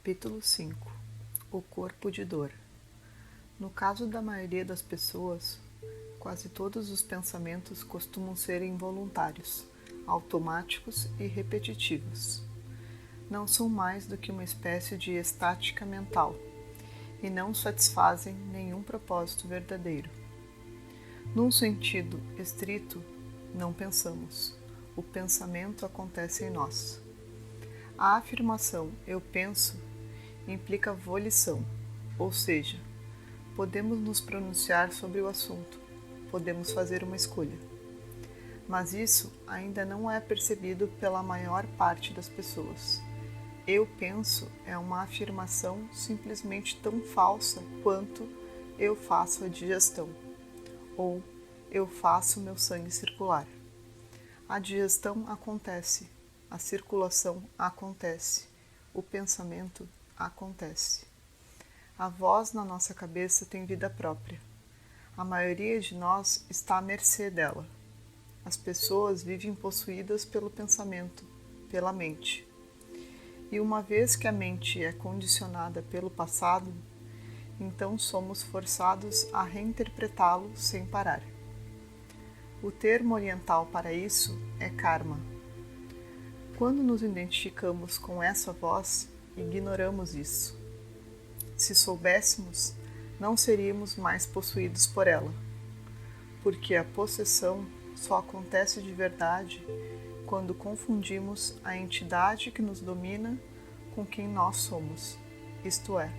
Capítulo 5. O corpo de dor. No caso da maioria das pessoas, quase todos os pensamentos costumam ser involuntários, automáticos e repetitivos. Não são mais do que uma espécie de estática mental e não satisfazem nenhum propósito verdadeiro. Num sentido estrito, não pensamos. O pensamento acontece em nós. A afirmação "eu penso" implica volição, ou seja, podemos nos pronunciar sobre o assunto, podemos fazer uma escolha. Mas isso ainda não é percebido pela maior parte das pessoas. Eu penso é uma afirmação simplesmente tão falsa quanto eu faço a digestão, ou eu faço meu sangue circular. A digestão acontece. A circulação acontece, o pensamento acontece. A voz na nossa cabeça tem vida própria. A maioria de nós está à mercê dela. As pessoas vivem possuídas pelo pensamento, pela mente. E uma vez que a mente é condicionada pelo passado, então somos forçados a reinterpretá-lo sem parar. O termo oriental para isso é karma. Quando nos identificamos com essa voz, ignoramos isso. Se soubéssemos, não seríamos mais possuídos por ela, porque a possessão só acontece de verdade quando confundimos a entidade que nos domina com quem nós somos, isto é,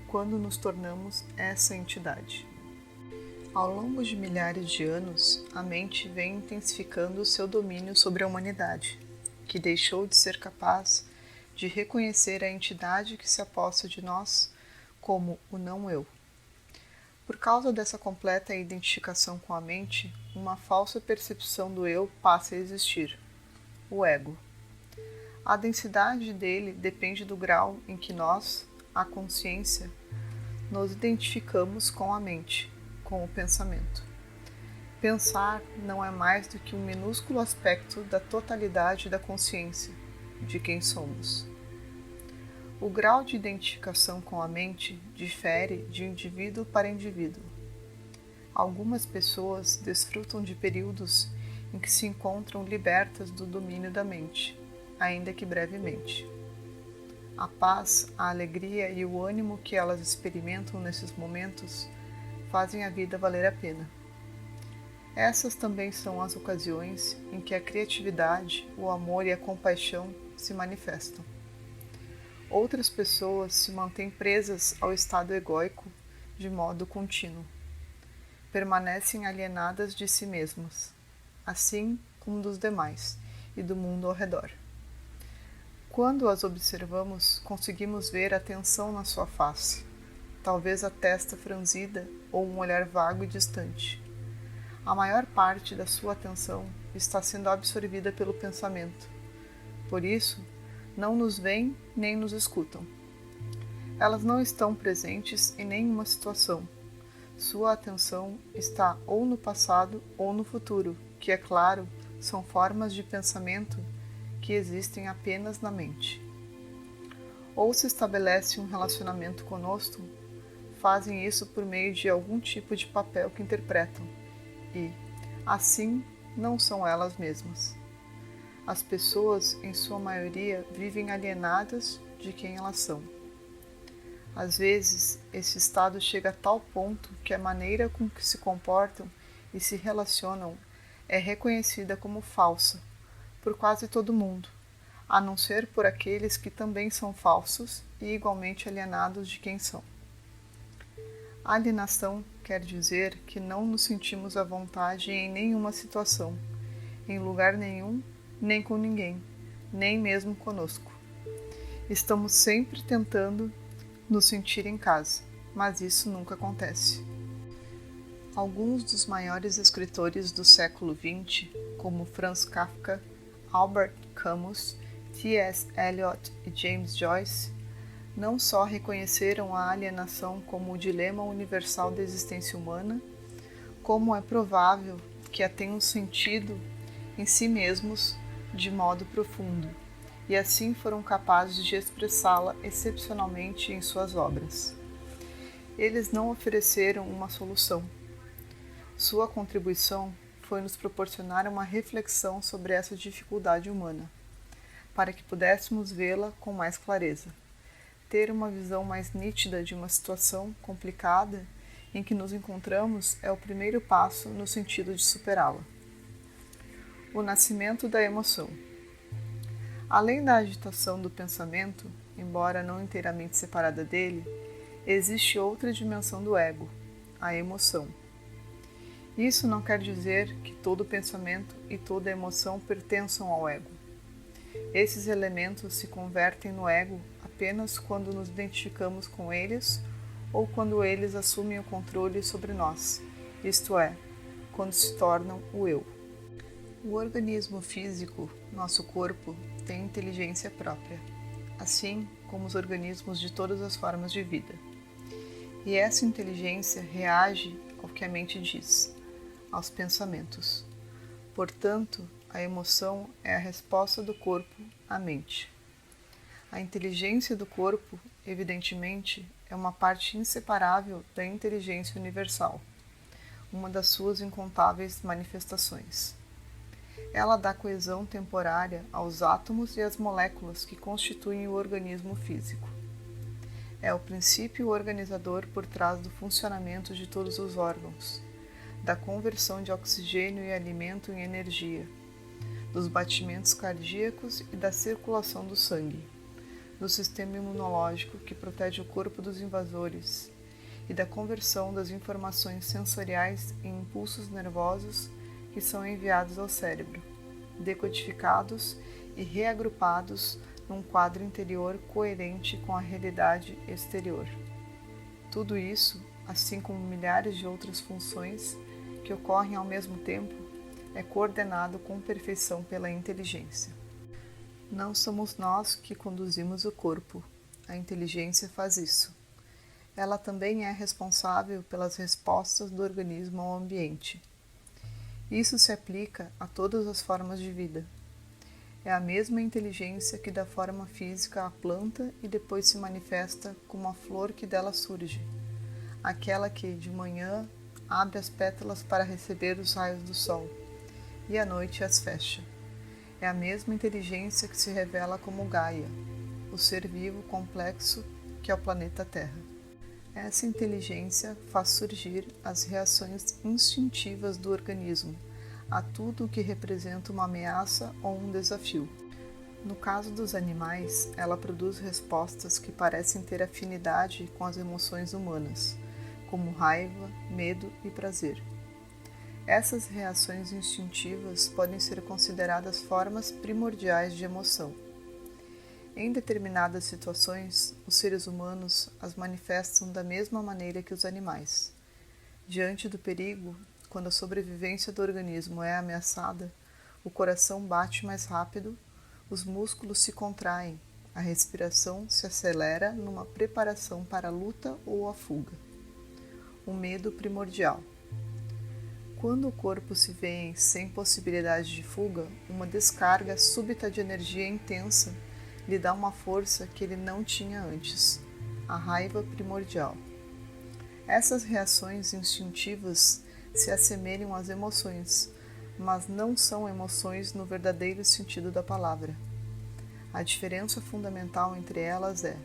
quando nos tornamos essa entidade. Ao longo de milhares de anos, a mente vem intensificando seu domínio sobre a humanidade, que deixou de ser capaz de reconhecer a entidade que se aposta de nós como o não-eu. Por causa dessa completa identificação com a mente, uma falsa percepção do eu passa a existir, o ego. A densidade dele depende do grau em que nós, a consciência, nos identificamos com a mente, com o pensamento. Pensar não é mais do que um minúsculo aspecto da totalidade da consciência, de quem somos. O grau de identificação com a mente difere de indivíduo para indivíduo. Algumas pessoas desfrutam de períodos em que se encontram libertas do domínio da mente, ainda que brevemente. A paz, a alegria e o ânimo que elas experimentam nesses momentos fazem a vida valer a pena. Essas também são as ocasiões em que a criatividade, o amor e a compaixão se manifestam. Outras pessoas se mantêm presas ao estado egóico de modo contínuo. Permanecem alienadas de si mesmas, assim como dos demais e do mundo ao redor. Quando as observamos, conseguimos ver a tensão na sua face, talvez a testa franzida ou um olhar vago e distante. A maior parte da sua atenção está sendo absorvida pelo pensamento. Por isso, não nos veem nem nos escutam. Elas não estão presentes em nenhuma situação. Sua atenção está ou no passado ou no futuro, que, é claro, são formas de pensamento que existem apenas na mente. Ou se estabelece um relacionamento conosco, fazem isso por meio de algum tipo de papel que interpretam. E, assim, não são elas mesmas. As pessoas, em sua maioria, vivem alienadas de quem elas são. Às vezes, esse estado chega a tal ponto que a maneira com que se comportam e se relacionam é reconhecida como falsa por quase todo mundo, a não ser por aqueles que também são falsos e igualmente alienados de quem são. Alienação quer dizer que não nos sentimos à vontade em nenhuma situação, em lugar nenhum, nem com ninguém, nem mesmo conosco. Estamos sempre tentando nos sentir em casa, mas isso nunca acontece. Alguns dos maiores escritores do século XX, como Franz Kafka, Albert Camus, T.S. Eliot e James Joyce, não só reconheceram a alienação como o dilema universal da existência humana, como é provável que a tenham sentido em si mesmos de modo profundo e assim foram capazes de expressá-la excepcionalmente em suas obras. Eles não ofereceram uma solução. Sua contribuição foi nos proporcionar uma reflexão sobre essa dificuldade humana, para que pudéssemos vê-la com mais clareza, ter uma visão mais nítida de uma situação complicada em que nos encontramos é o primeiro passo no sentido de superá-la. O nascimento da emoção. Além da agitação do pensamento, embora não inteiramente separada dele, existe outra dimensão do ego, a emoção. Isso não quer dizer que todo pensamento e toda emoção pertençam ao ego. Esses elementos se convertem no ego apenas quando nos identificamos com eles ou quando eles assumem o controle sobre nós, isto é, quando se tornam o eu. O organismo físico, nosso corpo, tem inteligência própria, assim como os organismos de todas as formas de vida. E essa inteligência reage ao que a mente diz, aos pensamentos. Portanto, a emoção é a resposta do corpo à mente. A inteligência do corpo, evidentemente, é uma parte inseparável da inteligência universal, uma das suas incontáveis manifestações. Ela dá coesão temporária aos átomos e às moléculas que constituem o organismo físico. É o princípio organizador por trás do funcionamento de todos os órgãos, da conversão de oxigênio e alimento em energia, dos batimentos cardíacos e da circulação do sangue, do sistema imunológico que protege o corpo dos invasores e da conversão das informações sensoriais em impulsos nervosos que são enviados ao cérebro, decodificados e reagrupados num quadro interior coerente com a realidade exterior. Tudo isso, assim como milhares de outras funções que ocorrem ao mesmo tempo, é coordenado com perfeição pela inteligência. Não somos nós que conduzimos o corpo, a inteligência faz isso. Ela também é responsável pelas respostas do organismo ao ambiente. Isso se aplica a todas as formas de vida. É a mesma inteligência que dá forma física à planta e depois se manifesta como a flor que dela surge, aquela que, de manhã, abre as pétalas para receber os raios do sol e à noite as fecha. É a mesma inteligência que se revela como Gaia, o ser vivo complexo que é o planeta Terra. Essa inteligência faz surgir as reações instintivas do organismo a tudo o que representa uma ameaça ou um desafio. No caso dos animais, ela produz respostas que parecem ter afinidade com as emoções humanas, como raiva, medo e prazer. Essas reações instintivas podem ser consideradas formas primordiais de emoção. Em determinadas situações, os seres humanos as manifestam da mesma maneira que os animais. Diante do perigo, quando a sobrevivência do organismo é ameaçada, o coração bate mais rápido, os músculos se contraem, a respiração se acelera numa preparação para a luta ou a fuga. O medo primordial. Quando o corpo se vê sem possibilidade de fuga, uma descarga súbita de energia intensa lhe dá uma força que ele não tinha antes, a raiva primordial. Essas reações instintivas se assemelham às emoções, mas não são emoções no verdadeiro sentido da palavra. A diferença fundamental entre elas é: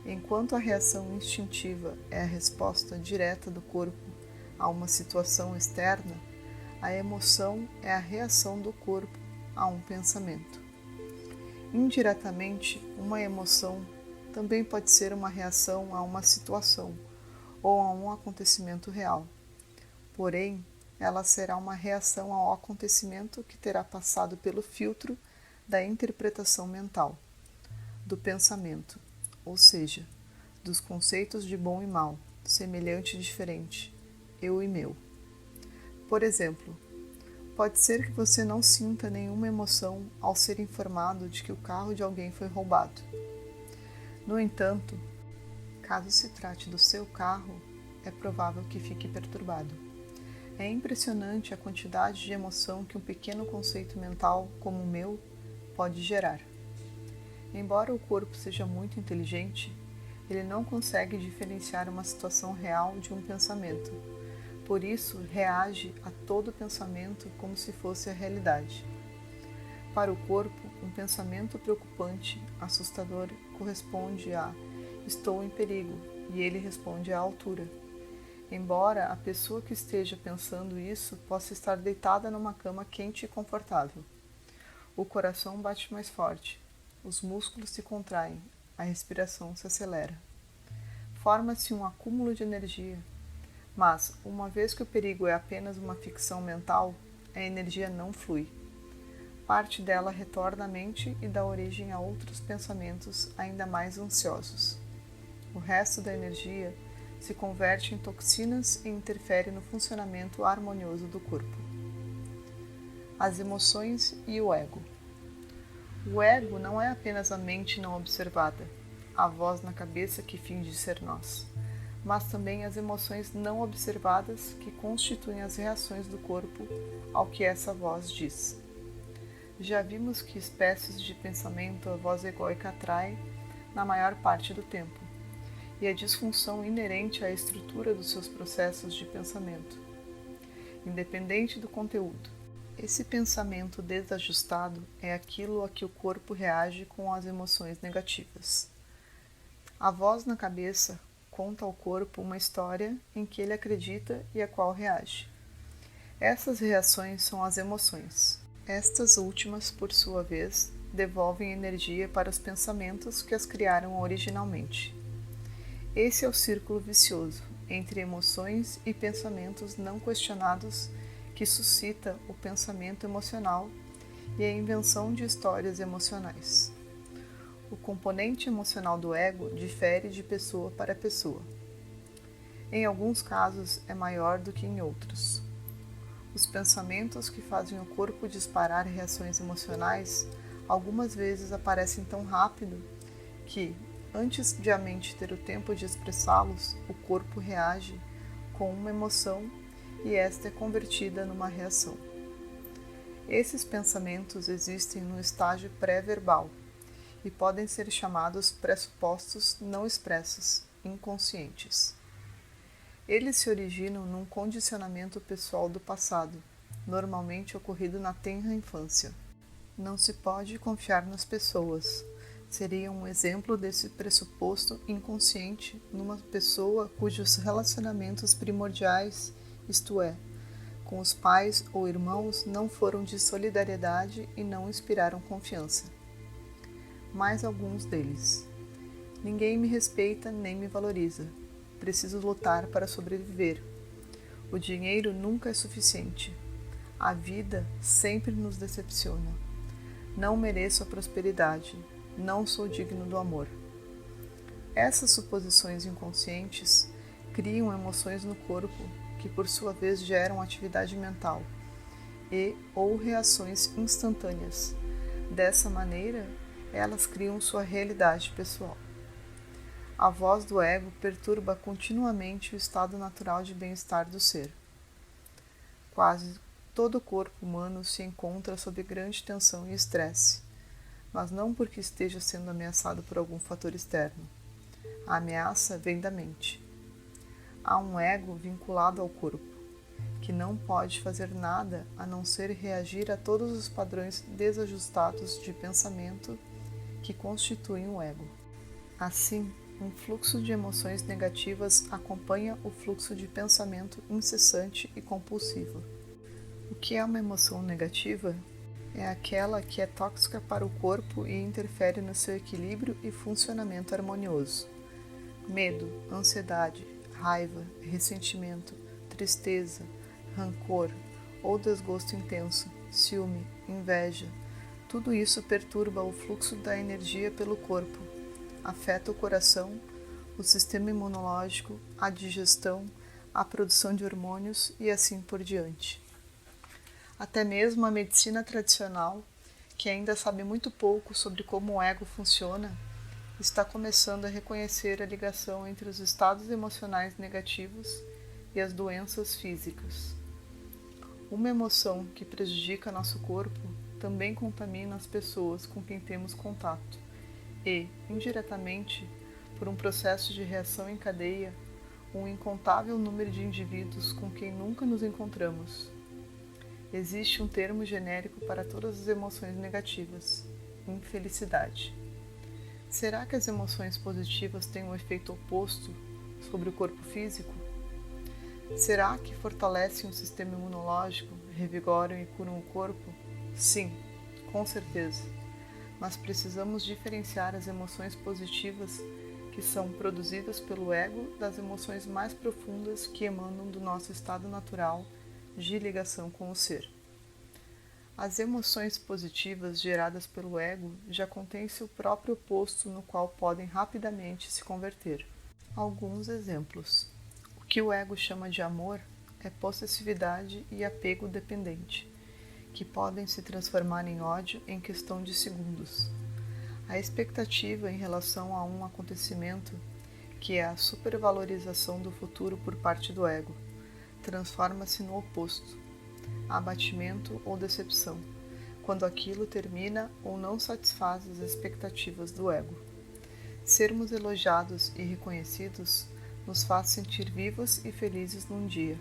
enquanto a reação instintiva é a resposta direta do corpo a uma situação externa, a emoção é a reação do corpo a um pensamento. Indiretamente, uma emoção também pode ser uma reação a uma situação ou a um acontecimento real. Porém, ela será uma reação ao acontecimento que terá passado pelo filtro da interpretação mental, do pensamento, ou seja, dos conceitos de bom e mal, semelhante e diferente, eu e meu. Por exemplo, pode ser que você não sinta nenhuma emoção ao ser informado de que o carro de alguém foi roubado. No entanto, caso se trate do seu carro, é provável que fique perturbado. É impressionante a quantidade de emoção que um pequeno conceito mental como o meu pode gerar. Embora o corpo seja muito inteligente, ele não consegue diferenciar uma situação real de um pensamento. Por isso, reage a todo pensamento como se fosse a realidade. Para o corpo, um pensamento preocupante, assustador, corresponde a "estou em perigo", e ele responde à altura. Embora a pessoa que esteja pensando isso possa estar deitada numa cama quente e confortável. O coração bate mais forte, os músculos se contraem, a respiração se acelera. Forma-se um acúmulo de energia, mas, uma vez que o perigo é apenas uma ficção mental, a energia não flui. Parte dela retorna à mente e dá origem a outros pensamentos ainda mais ansiosos. O resto da energia se converte em toxinas e interfere no funcionamento harmonioso do corpo. As emoções e o ego. O ego não é apenas a mente não observada, a voz na cabeça que finge ser nós, mas também as emoções não observadas que constituem as reações do corpo ao que essa voz diz. Já vimos que espécies de pensamento a voz egóica atrai na maior parte do tempo, e a disfunção inerente à estrutura dos seus processos de pensamento, independente do conteúdo. Esse pensamento desajustado é aquilo a que o corpo reage com as emoções negativas. A voz na cabeça conta ao corpo uma história em que ele acredita e a qual reage. Essas reações são as emoções. Estas últimas, por sua vez, devolvem energia para os pensamentos que as criaram originalmente. Esse é o círculo vicioso entre emoções e pensamentos não questionados que suscita o pensamento emocional e a invenção de histórias emocionais. O componente emocional do ego difere de pessoa para pessoa. Em alguns casos é maior do que em outros. Os pensamentos que fazem o corpo disparar reações emocionais algumas vezes aparecem tão rápido que, antes de a mente ter o tempo de expressá-los, o corpo reage com uma emoção e esta é convertida numa reação. Esses pensamentos existem no estágio pré-verbal e podem ser chamados pressupostos não expressos, inconscientes. Eles se originam num condicionamento pessoal do passado, normalmente ocorrido na tenra infância. Não se pode confiar nas pessoas. Seria um exemplo desse pressuposto inconsciente numa pessoa cujos relacionamentos primordiais, isto é, com os pais ou irmãos, não foram de solidariedade e não inspiraram confiança. Mais alguns deles. Ninguém me respeita nem me valoriza. Preciso lutar para sobreviver. O dinheiro nunca é suficiente. A vida sempre nos decepciona. Não mereço a prosperidade. Não sou digno do amor. Essas suposições inconscientes criam emoções no corpo que, por sua vez, geram atividade mental e ou reações instantâneas. Dessa maneira, elas criam sua realidade pessoal. A voz do ego perturba continuamente o estado natural de bem-estar do ser. Quase todo o corpo humano se encontra sob grande tensão e estresse, mas não porque esteja sendo ameaçado por algum fator externo. A ameaça vem da mente. Há um ego vinculado ao corpo, que não pode fazer nada a não ser reagir a todos os padrões desajustados de pensamento que constituem o ego. Assim, um fluxo de emoções negativas acompanha o fluxo de pensamento incessante e compulsivo. O que é uma emoção negativa? É aquela que é tóxica para o corpo e interfere no seu equilíbrio e funcionamento harmonioso. Medo, ansiedade, raiva, ressentimento, tristeza, rancor ou desgosto intenso, ciúme, inveja. Tudo isso perturba o fluxo da energia pelo corpo, afeta o coração, o sistema imunológico, a digestão, a produção de hormônios e assim por diante. Até mesmo a medicina tradicional, que ainda sabe muito pouco sobre como o ego funciona, está começando a reconhecer a ligação entre os estados emocionais negativos e as doenças físicas. Uma emoção que prejudica nosso corpo também contamina as pessoas com quem temos contato e, indiretamente, por um processo de reação em cadeia, um incontável número de indivíduos com quem nunca nos encontramos. Existe um termo genérico para todas as emoções negativas: infelicidade. Será que as emoções positivas têm um efeito oposto sobre o corpo físico? Será que fortalecem o sistema imunológico, revigoram e curam o corpo? Sim, com certeza. Mas precisamos diferenciar as emoções positivas que são produzidas pelo ego das emoções mais profundas que emanam do nosso estado natural de ligação com o ser. As emoções positivas geradas pelo ego já contêm seu próprio oposto no qual podem rapidamente se converter. Alguns exemplos. O que o ego chama de amor é possessividade e apego dependente, que podem se transformar em ódio em questão de segundos. A expectativa em relação a um acontecimento, que é a supervalorização do futuro por parte do ego, transforma-se no oposto, abatimento ou decepção, quando aquilo termina ou não satisfaz as expectativas do ego. Sermos elogiados e reconhecidos nos faz sentir vivos e felizes num dia,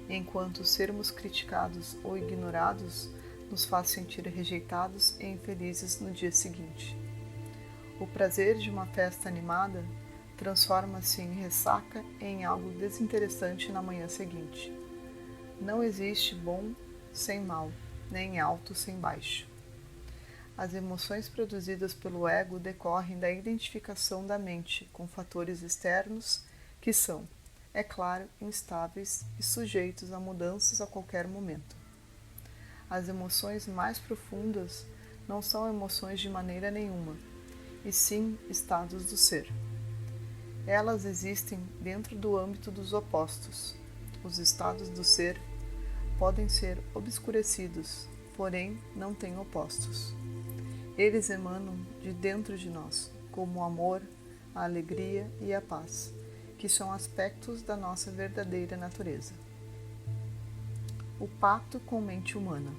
enquanto sermos criticados ou ignorados nos faz sentir rejeitados e infelizes no dia seguinte. O prazer de uma festa animada transforma-se em ressaca e em algo desinteressante na manhã seguinte. Não existe bom sem mal, nem alto sem baixo. As emoções produzidas pelo ego decorrem da identificação da mente com fatores externos que são, é claro, instáveis e sujeitos a mudanças a qualquer momento. As emoções mais profundas não são emoções de maneira nenhuma, e sim estados do ser. Elas existem dentro do âmbito dos opostos. Os estados do ser podem ser obscurecidos, porém não têm opostos. Eles emanam de dentro de nós, como o amor, a alegria e a paz, que são aspectos da nossa verdadeira natureza. O pacto com mente humana.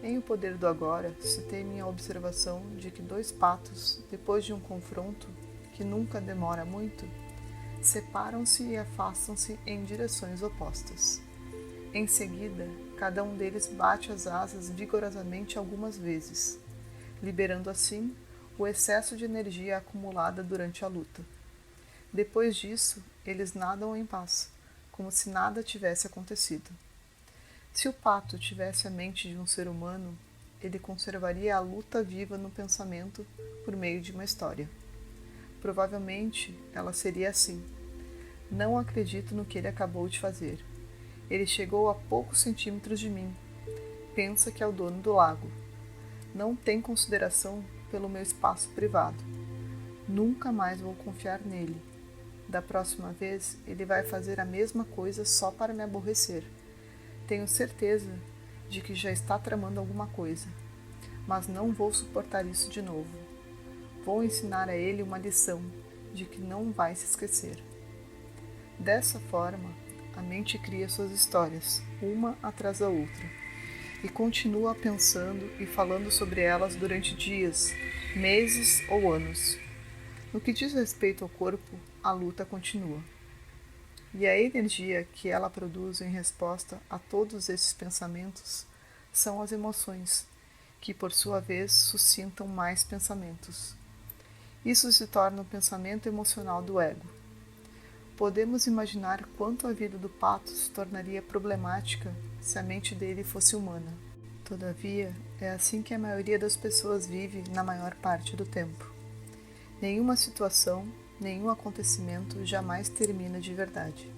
Em O Poder do Agora, citei minha observação de que dois patos, depois de um confronto, que nunca demora muito, separam-se e afastam-se em direções opostas. Em seguida, cada um deles bate as asas vigorosamente algumas vezes, liberando assim o excesso de energia acumulada durante a luta. Depois disso, eles nadam em paz, como se nada tivesse acontecido. Se o pato tivesse a mente de um ser humano, ele conservaria a luta viva no pensamento por meio de uma história. Provavelmente, ela seria assim. Não acredito no que ele acabou de fazer. Ele chegou a poucos centímetros de mim. Pensa que é o dono do lago. Não tem consideração pelo meu espaço privado. Nunca mais vou confiar nele. Da próxima vez, ele vai fazer a mesma coisa só para me aborrecer. Tenho certeza de que já está tramando alguma coisa, mas não vou suportar isso de novo. Vou ensinar a ele uma lição de que não vai se esquecer. Dessa forma, a mente cria suas histórias, uma atrás da outra, e continua pensando e falando sobre elas durante dias, meses ou anos. No que diz respeito ao corpo, a luta continua. E a energia que ela produz em resposta a todos esses pensamentos são as emoções, que por sua vez suscitam mais pensamentos. Isso se torna o pensamento emocional do ego. Podemos imaginar quanto a vida do pato se tornaria problemática se a mente dele fosse humana. Todavia, é assim que a maioria das pessoas vive na maior parte do tempo. Nenhuma situação, nenhum acontecimento jamais termina de verdade.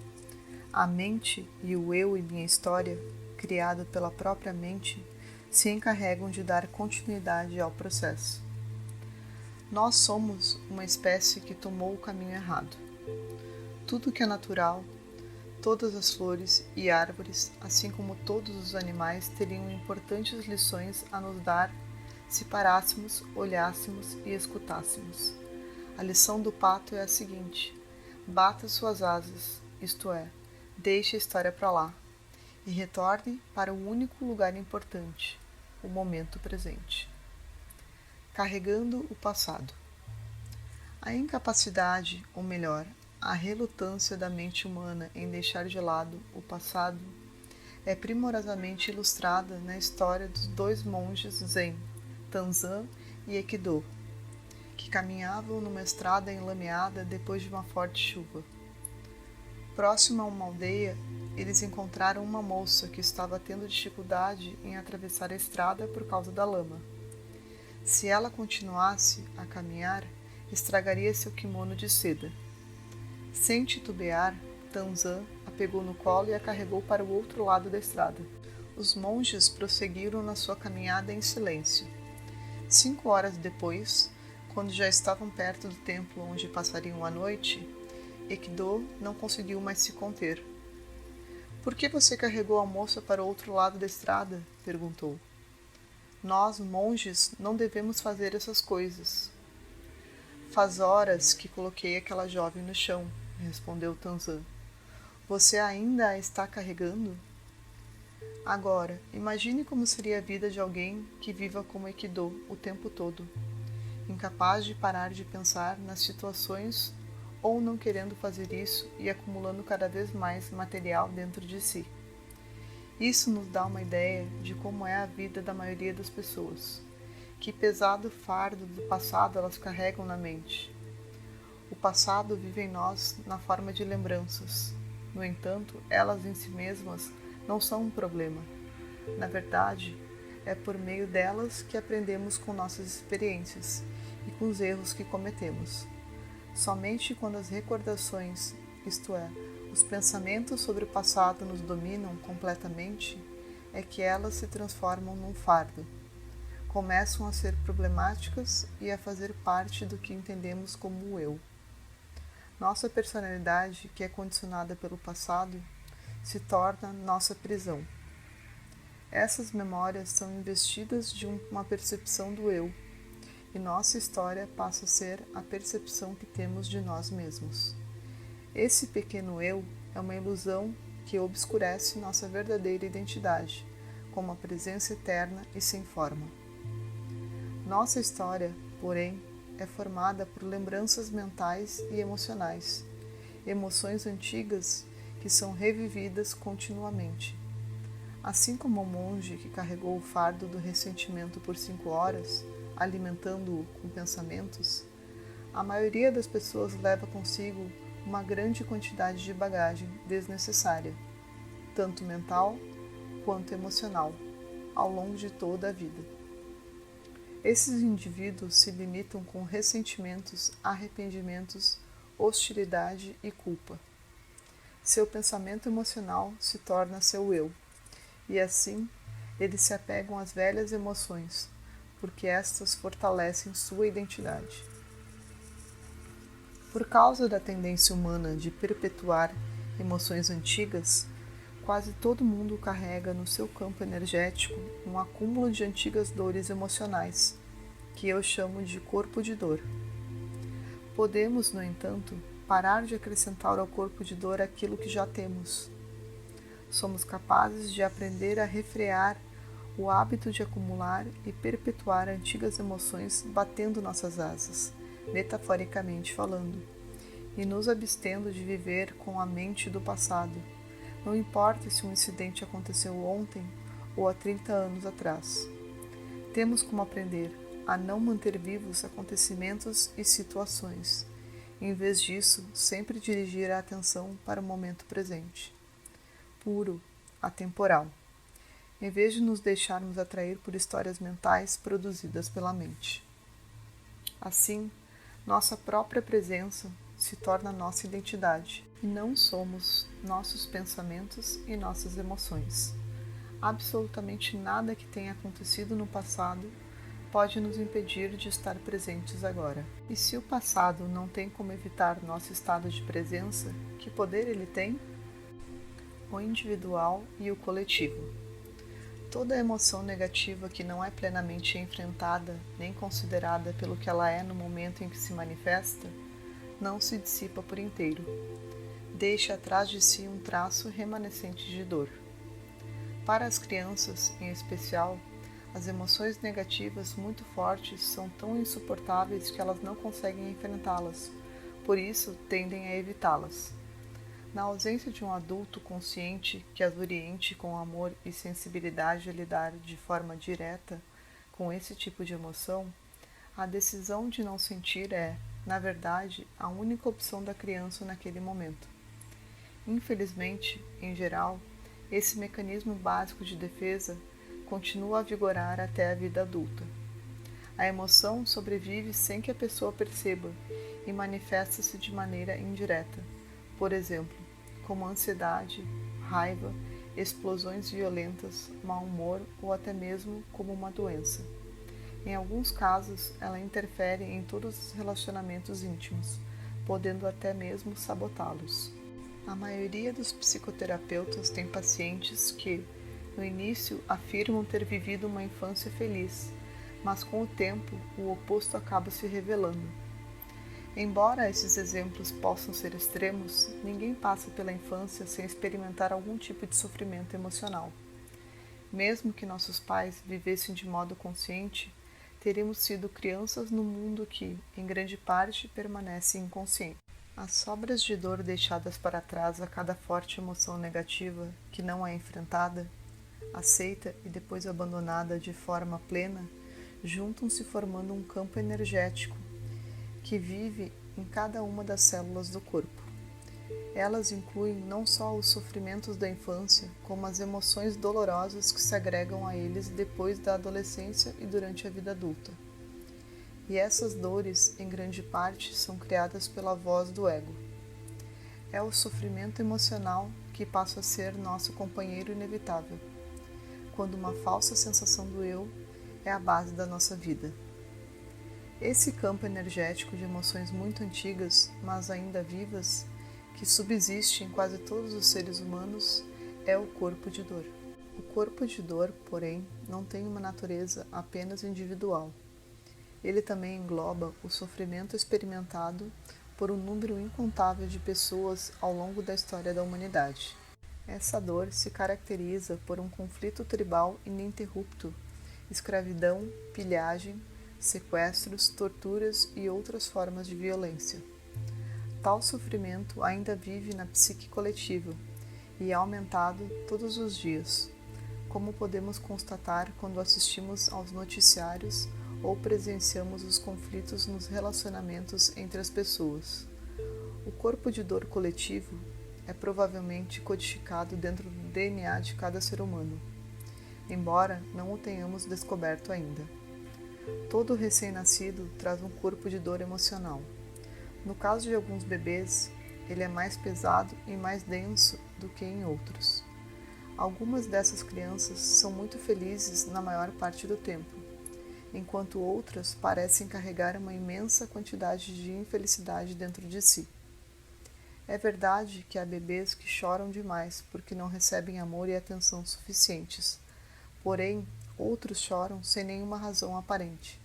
A mente e o eu e minha história, criado pela própria mente, se encarregam de dar continuidade ao processo. Nós somos uma espécie que tomou o caminho errado. Tudo que é natural, todas as flores e árvores, assim como todos os animais, teriam importantes lições a nos dar se parássemos, olhássemos e escutássemos. A lição do pato é a seguinte: bata suas asas, isto é, deixe a história para lá, e retorne para o único lugar importante, o momento presente. Carregando o passado. A incapacidade, ou melhor, a relutância da mente humana em deixar de lado o passado é primorosamente ilustrada na história dos dois monges zen, Tanzan e Ekido, que caminhavam numa estrada enlameada depois de uma forte chuva. Próximo a uma aldeia, eles encontraram uma moça que estava tendo dificuldade em atravessar a estrada por causa da lama. Se ela continuasse a caminhar, estragaria seu kimono de seda. Sem titubear, Tanzan a pegou no colo e a carregou para o outro lado da estrada. Os monges prosseguiram na sua caminhada em silêncio. 5 horas depois, quando já estavam perto do templo onde passariam a noite, Ekido não conseguiu mais se conter. "Por que você carregou a moça para o outro lado da estrada?" perguntou. "Nós, monges, não devemos fazer essas coisas." "Faz horas que coloquei aquela jovem no chão", respondeu Tanzan. "Você ainda a está carregando?" Agora, imagine como seria a vida de alguém que viva como Ekido o tempo todo, incapaz de parar de pensar nas situações ou não querendo fazer isso e acumulando cada vez mais material dentro de si. Isso nos dá uma ideia de como é a vida da maioria das pessoas. Que pesado fardo do passado elas carregam na mente. O passado vive em nós na forma de lembranças. No entanto, elas em si mesmas não são um problema. Na verdade, é por meio delas que aprendemos com nossas experiências e com os erros que cometemos. Somente quando as recordações, isto é, os pensamentos sobre o passado nos dominam completamente, é que elas se transformam num fardo. Começam a ser problemáticas e a fazer parte do que entendemos como o eu. Nossa personalidade, que é condicionada pelo passado, se torna nossa prisão. Essas memórias são investidas de uma percepção do eu, e nossa história passa a ser a percepção que temos de nós mesmos. Esse pequeno eu é uma ilusão que obscurece nossa verdadeira identidade, como a presença eterna e sem forma. Nossa história, porém, é formada por lembranças mentais e emocionais, emoções antigas que são revividas continuamente. Assim como o monge que carregou o fardo do ressentimento por 5 horas, alimentando-o com pensamentos, a maioria das pessoas leva consigo uma grande quantidade de bagagem desnecessária, tanto mental quanto emocional, ao longo de toda a vida. Esses indivíduos se limitam com ressentimentos, arrependimentos, hostilidade e culpa. Seu pensamento emocional se torna seu eu, e assim eles se apegam às velhas emoções, porque estas fortalecem sua identidade. Por causa da tendência humana de perpetuar emoções antigas, quase todo mundo carrega no seu campo energético um acúmulo de antigas dores emocionais, que eu chamo de corpo de dor. Podemos, no entanto, parar de acrescentar ao corpo de dor aquilo que já temos. Somos capazes de aprender a refrear o hábito de acumular e perpetuar antigas emoções batendo nossas asas, metaforicamente falando, e nos abstendo de viver com a mente do passado, não importa se um incidente aconteceu ontem ou há 30 anos atrás. Temos como aprender a não manter vivos acontecimentos e situações. Em vez disso, sempre dirigir a atenção para o momento presente, puro, atemporal, em vez de nos deixarmos atrair por histórias mentais produzidas pela mente. Assim, nossa própria presença se torna nossa identidade, e não somos nossos pensamentos e nossas emoções. Absolutamente nada que tenha acontecido no passado pode nos impedir de estar presentes agora. E se o passado não tem como evitar nosso estado de presença, que poder ele tem? O individual e o coletivo. Toda emoção negativa que não é plenamente enfrentada nem considerada pelo que ela é no momento em que se manifesta, não se dissipa por inteiro. Deixa atrás de si um traço remanescente de dor. Para as crianças, em especial, As emoções negativas muito fortes são tão insuportáveis que elas não conseguem enfrentá-las, por isso tendem a evitá-las. Na ausência de um adulto consciente que as oriente com amor e sensibilidade a lidar de forma direta com esse tipo de emoção, a decisão de não sentir é, na verdade, a única opção da criança naquele momento. Infelizmente, em geral, esse mecanismo básico de defesa continua a vigorar até a vida adulta. A emoção sobrevive sem que a pessoa perceba e manifesta-se de maneira indireta, por exemplo, como ansiedade, raiva, explosões violentas, mau humor ou até mesmo como uma doença. Em alguns casos, ela interfere em todos os relacionamentos íntimos, podendo até mesmo sabotá-los. A maioria dos psicoterapeutas tem pacientes que, no início, afirmam ter vivido uma infância feliz, mas com o tempo o oposto acaba se revelando. Embora esses exemplos possam ser extremos, ninguém passa pela infância sem experimentar algum tipo de sofrimento emocional. Mesmo que nossos pais vivessem de modo consciente, teríamos sido crianças no mundo que, em grande parte, permanece inconsciente. As sobras de dor deixadas para trás a cada forte emoção negativa que não é enfrentada, aceita e depois abandonada de forma plena, juntam-se formando um campo energético que vive em cada uma das células do corpo. Elas incluem não só os sofrimentos da infância, como as emoções dolorosas que se agregam a eles depois da adolescência e durante a vida adulta. E essas dores, em grande parte, são criadas pela voz do ego. É o sofrimento emocional que passa a ser nosso companheiro inevitável, quando uma falsa sensação do eu é a base da nossa vida. Esse campo energético de emoções muito antigas, mas ainda vivas, que subsiste em quase todos os seres humanos, é o corpo de dor. O corpo de dor, porém, não tem uma natureza apenas individual. Ele também engloba o sofrimento experimentado por um número incontável de pessoas ao longo da história da humanidade. Essa dor se caracteriza por um conflito tribal ininterrupto, escravidão, pilhagem, sequestros, torturas e outras formas de violência. Tal sofrimento ainda vive na psique coletiva e é aumentado todos os dias, como podemos constatar quando assistimos aos noticiários ou presenciamos os conflitos nos relacionamentos entre as pessoas. O corpo de dor coletivo é provavelmente codificado dentro do DNA de cada ser humano, embora não o tenhamos descoberto ainda. Todo recém-nascido traz um corpo de dor emocional. No caso de alguns bebês, ele é mais pesado e mais denso do que em outros. Algumas dessas crianças são muito felizes na maior parte do tempo, enquanto outras parecem carregar uma imensa quantidade de infelicidade dentro de si. É verdade que há bebês que choram demais porque não recebem amor e atenção suficientes, porém, outros choram sem nenhuma razão aparente,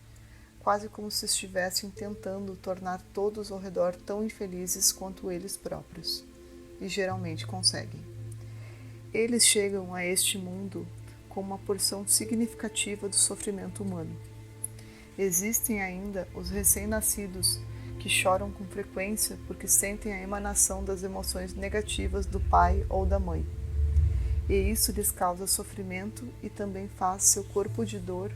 quase como se estivessem tentando tornar todos ao redor tão infelizes quanto eles próprios, e geralmente conseguem. Eles chegam a este mundo com uma porção significativa do sofrimento humano. Existem ainda os recém-nascidos que choram com frequência porque sentem a emanação das emoções negativas do pai ou da mãe. E isso lhes causa sofrimento e também faz seu corpo de dor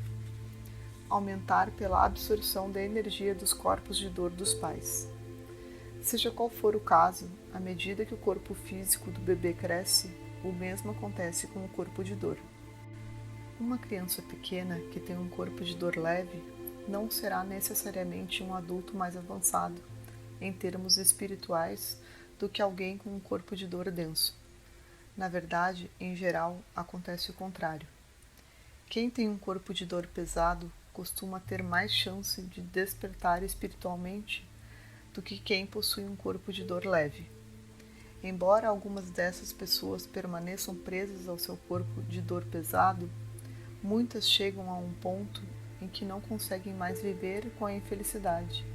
aumentar pela absorção da energia dos corpos de dor dos pais. Seja qual for o caso, à medida que o corpo físico do bebê cresce, o mesmo acontece com o corpo de dor. Uma criança pequena que tem um corpo de dor leve não será necessariamente um adulto mais avançado, em termos espirituais, do que alguém com um corpo de dor denso. Na verdade, em geral, acontece o contrário. Quem tem um corpo de dor pesado costuma ter mais chance de despertar espiritualmente do que quem possui um corpo de dor leve. Embora algumas dessas pessoas permaneçam presas ao seu corpo de dor pesado, muitas chegam a um ponto em que não conseguem mais viver com a infelicidade,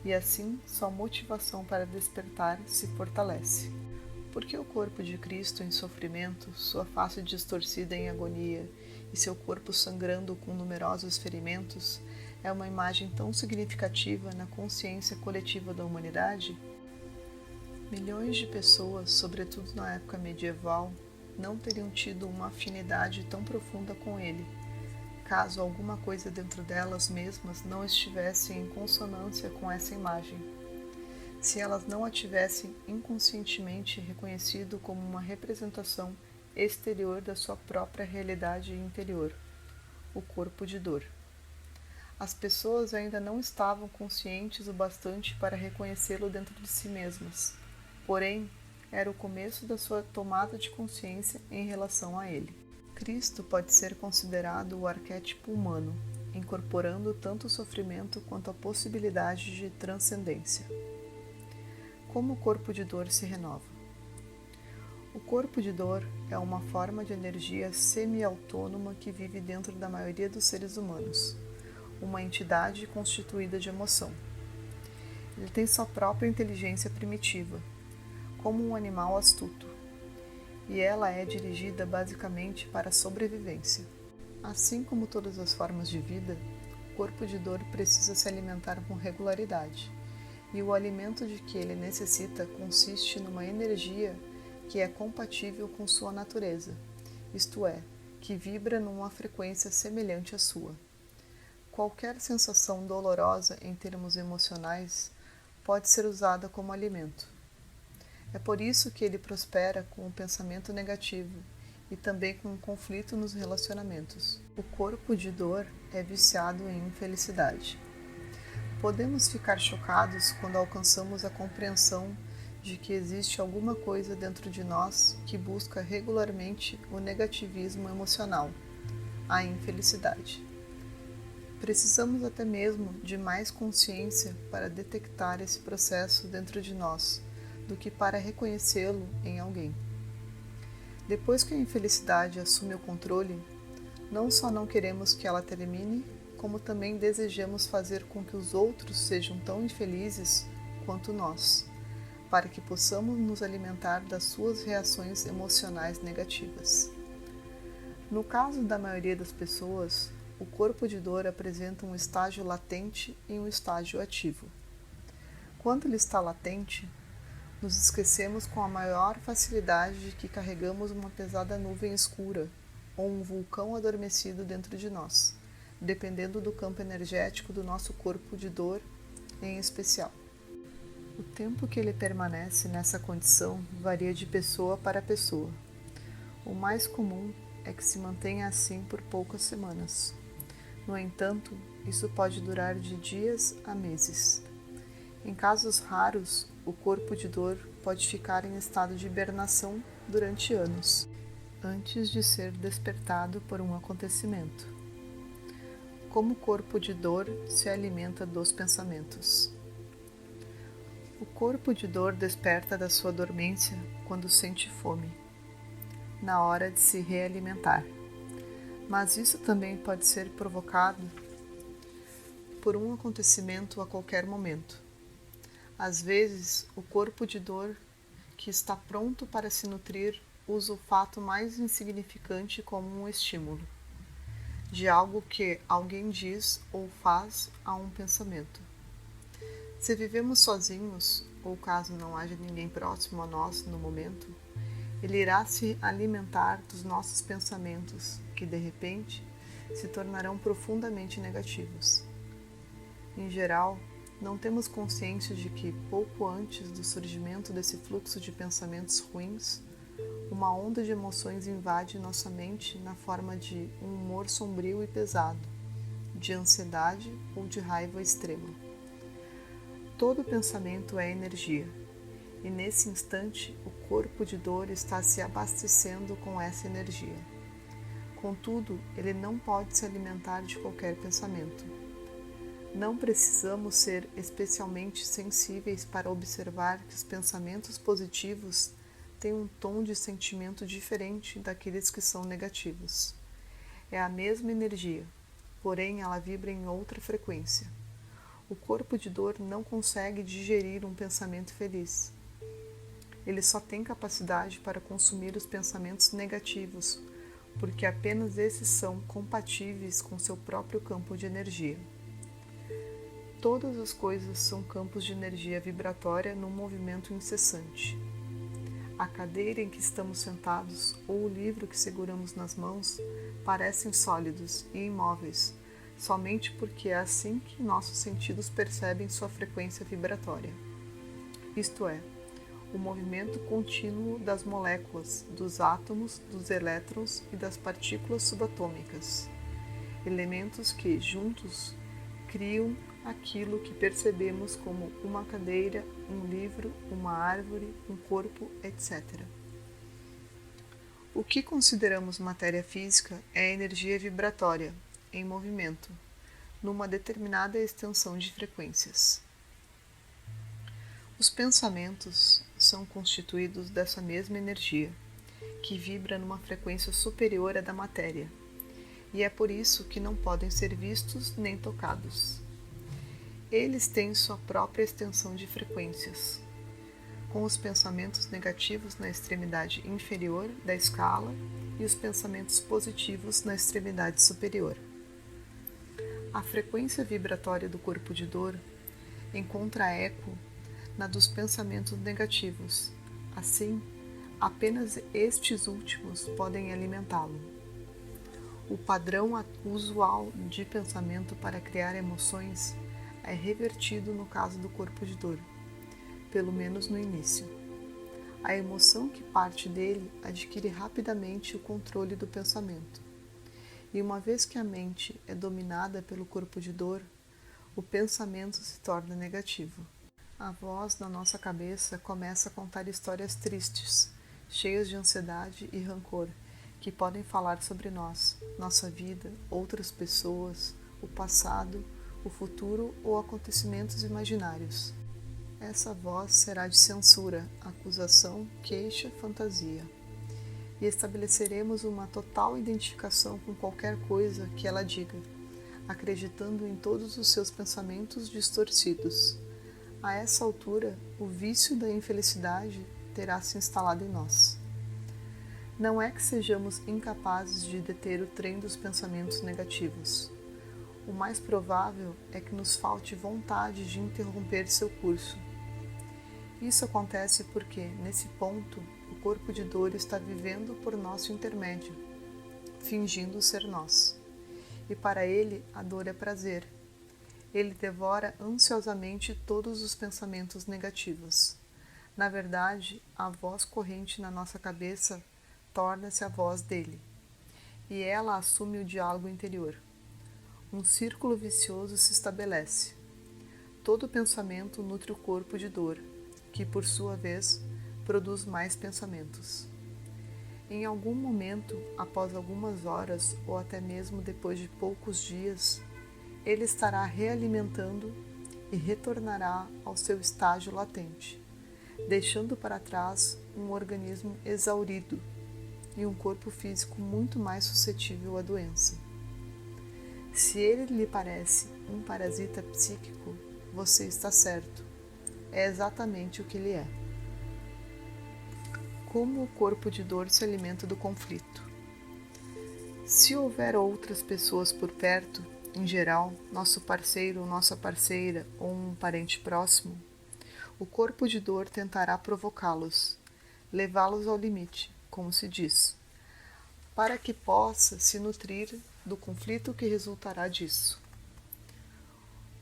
e assim sua motivação para despertar se fortalece. Porque o corpo de Cristo em sofrimento, sua face distorcida em agonia e seu corpo sangrando com numerosos ferimentos é uma imagem tão significativa na consciência coletiva da humanidade? Milhões de pessoas, sobretudo na época medieval, não teriam tido uma afinidade tão profunda com ele, caso alguma coisa dentro delas mesmas não estivesse em consonância com essa imagem. Se elas não a tivessem inconscientemente reconhecido como uma representação exterior da sua própria realidade interior, o corpo de dor. As pessoas ainda não estavam conscientes o bastante para reconhecê-lo dentro de si mesmas, porém, era o começo da sua tomada de consciência em relação a ele. Cristo pode ser considerado o arquétipo humano, incorporando tanto o sofrimento quanto a possibilidade de transcendência. Como o corpo de dor se renova? O corpo de dor é uma forma de energia semi-autônoma que vive dentro da maioria dos seres humanos, uma entidade constituída de emoção. Ele tem sua própria inteligência primitiva, como um animal astuto, e ela é dirigida basicamente para a sobrevivência. Assim como todas as formas de vida, o corpo de dor precisa se alimentar com regularidade, e o alimento de que ele necessita consiste numa energia que é compatível com sua natureza, isto é, que vibra numa frequência semelhante à sua. Qualquer sensação dolorosa em termos emocionais pode ser usada como alimento. É por isso que ele prospera com o pensamento negativo e também com o conflito nos relacionamentos. O corpo de dor é viciado em infelicidade. Podemos ficar chocados quando alcançamos a compreensão de que existe alguma coisa dentro de nós que busca regularmente o negativismo emocional, a infelicidade. Precisamos até mesmo de mais consciência para detectar esse processo dentro de nós, do que para reconhecê-lo em alguém. Depois que a infelicidade assume o controle, não só não queremos que ela termine, como também desejamos fazer com que os outros sejam tão infelizes quanto nós, para que possamos nos alimentar das suas reações emocionais negativas. No caso da maioria das pessoas, o corpo de dor apresenta um estágio latente e um estágio ativo. Quando ele está latente, nos esquecemos com a maior facilidade de que carregamos uma pesada nuvem escura ou um vulcão adormecido dentro de nós, dependendo do campo energético do nosso corpo de dor em especial. O tempo que ele permanece nessa condição varia de pessoa para pessoa. O mais comum é que se mantenha assim por poucas semanas. No entanto, isso pode durar de dias a meses. Em casos raros, o corpo de dor pode ficar em estado de hibernação durante anos, antes de ser despertado por um acontecimento. Como o corpo de dor se alimenta dos pensamentos? O corpo de dor desperta da sua dormência quando sente fome, na hora de se realimentar. Mas isso também pode ser provocado por um acontecimento a qualquer momento. Às vezes, o corpo de dor, que está pronto para se nutrir, usa o fato mais insignificante como um estímulo, de algo que alguém diz ou faz a um pensamento. Se vivemos sozinhos, ou caso não haja ninguém próximo a nós no momento, ele irá se alimentar dos nossos pensamentos, que de repente se tornarão profundamente negativos. Em geral, não temos consciência de que, pouco antes do surgimento desse fluxo de pensamentos ruins, uma onda de emoções invade nossa mente na forma de um humor sombrio e pesado, de ansiedade ou de raiva extrema. Todo pensamento é energia, e nesse instante o corpo de dor está se abastecendo com essa energia. Contudo, ele não pode se alimentar de qualquer pensamento. Não precisamos ser especialmente sensíveis para observar que os pensamentos positivos têm um tom de sentimento diferente daqueles que são negativos. É a mesma energia, porém ela vibra em outra frequência. O corpo de dor não consegue digerir um pensamento feliz. Ele só tem capacidade para consumir os pensamentos negativos, porque apenas esses são compatíveis com seu próprio campo de energia. Todas as coisas são campos de energia vibratória num movimento incessante. A cadeira em que estamos sentados ou o livro que seguramos nas mãos parecem sólidos e imóveis, somente porque é assim que nossos sentidos percebem sua frequência vibratória. Isto é, o movimento contínuo das moléculas, dos átomos, dos elétrons e das partículas subatômicas, elementos que, juntos, criam aquilo que percebemos como uma cadeira, um livro, uma árvore, um corpo, etc. O que consideramos matéria física é energia vibratória, em movimento, numa determinada extensão de frequências. Os pensamentos são constituídos dessa mesma energia, que vibra numa frequência superior à da matéria, e é por isso que não podem ser vistos nem tocados. Eles têm sua própria extensão de frequências, com os pensamentos negativos na extremidade inferior da escala e os pensamentos positivos na extremidade superior. A frequência vibratória do corpo de dor encontra eco na dos pensamentos negativos. Assim, apenas estes últimos podem alimentá-lo. O padrão usual de pensamento para criar emoções é revertido no caso do corpo de dor, pelo menos no início. A emoção que parte dele adquire rapidamente o controle do pensamento. E uma vez que a mente é dominada pelo corpo de dor, o pensamento se torna negativo. A voz na nossa cabeça começa a contar histórias tristes, cheias de ansiedade e rancor, que podem falar sobre nós, nossa vida, outras pessoas, o passado, o futuro ou acontecimentos imaginários. Essa voz será de censura, acusação, queixa, fantasia. E estabeleceremos uma total identificação com qualquer coisa que ela diga, acreditando em todos os seus pensamentos distorcidos. A essa altura, o vício da infelicidade terá se instalado em nós. Não é que sejamos incapazes de deter o trem dos pensamentos negativos. O mais provável é que nos falte vontade de interromper seu curso. Isso acontece porque, nesse ponto, o corpo de dor está vivendo por nosso intermédio, fingindo ser nós. E para ele, a dor é prazer. Ele devora ansiosamente todos os pensamentos negativos. Na verdade, a voz corrente na nossa cabeça torna-se a voz dele, e ela assume o diálogo interior. Um círculo vicioso se estabelece. Todo pensamento nutre o corpo de dor, que, por sua vez, produz mais pensamentos. Em algum momento, após algumas horas ou até mesmo depois de poucos dias, ele estará realimentando e retornará ao seu estágio latente, deixando para trás um organismo exaurido e um corpo físico muito mais suscetível à doença. Se ele lhe parece um parasita psíquico, você está certo. É exatamente o que ele é. Como o corpo de dor se alimenta do conflito? Se houver outras pessoas por perto, em geral, nosso parceiro ou nossa parceira ou um parente próximo, o corpo de dor tentará provocá-los, levá-los ao limite, como se diz, para que possa se nutrir do conflito que resultará disso.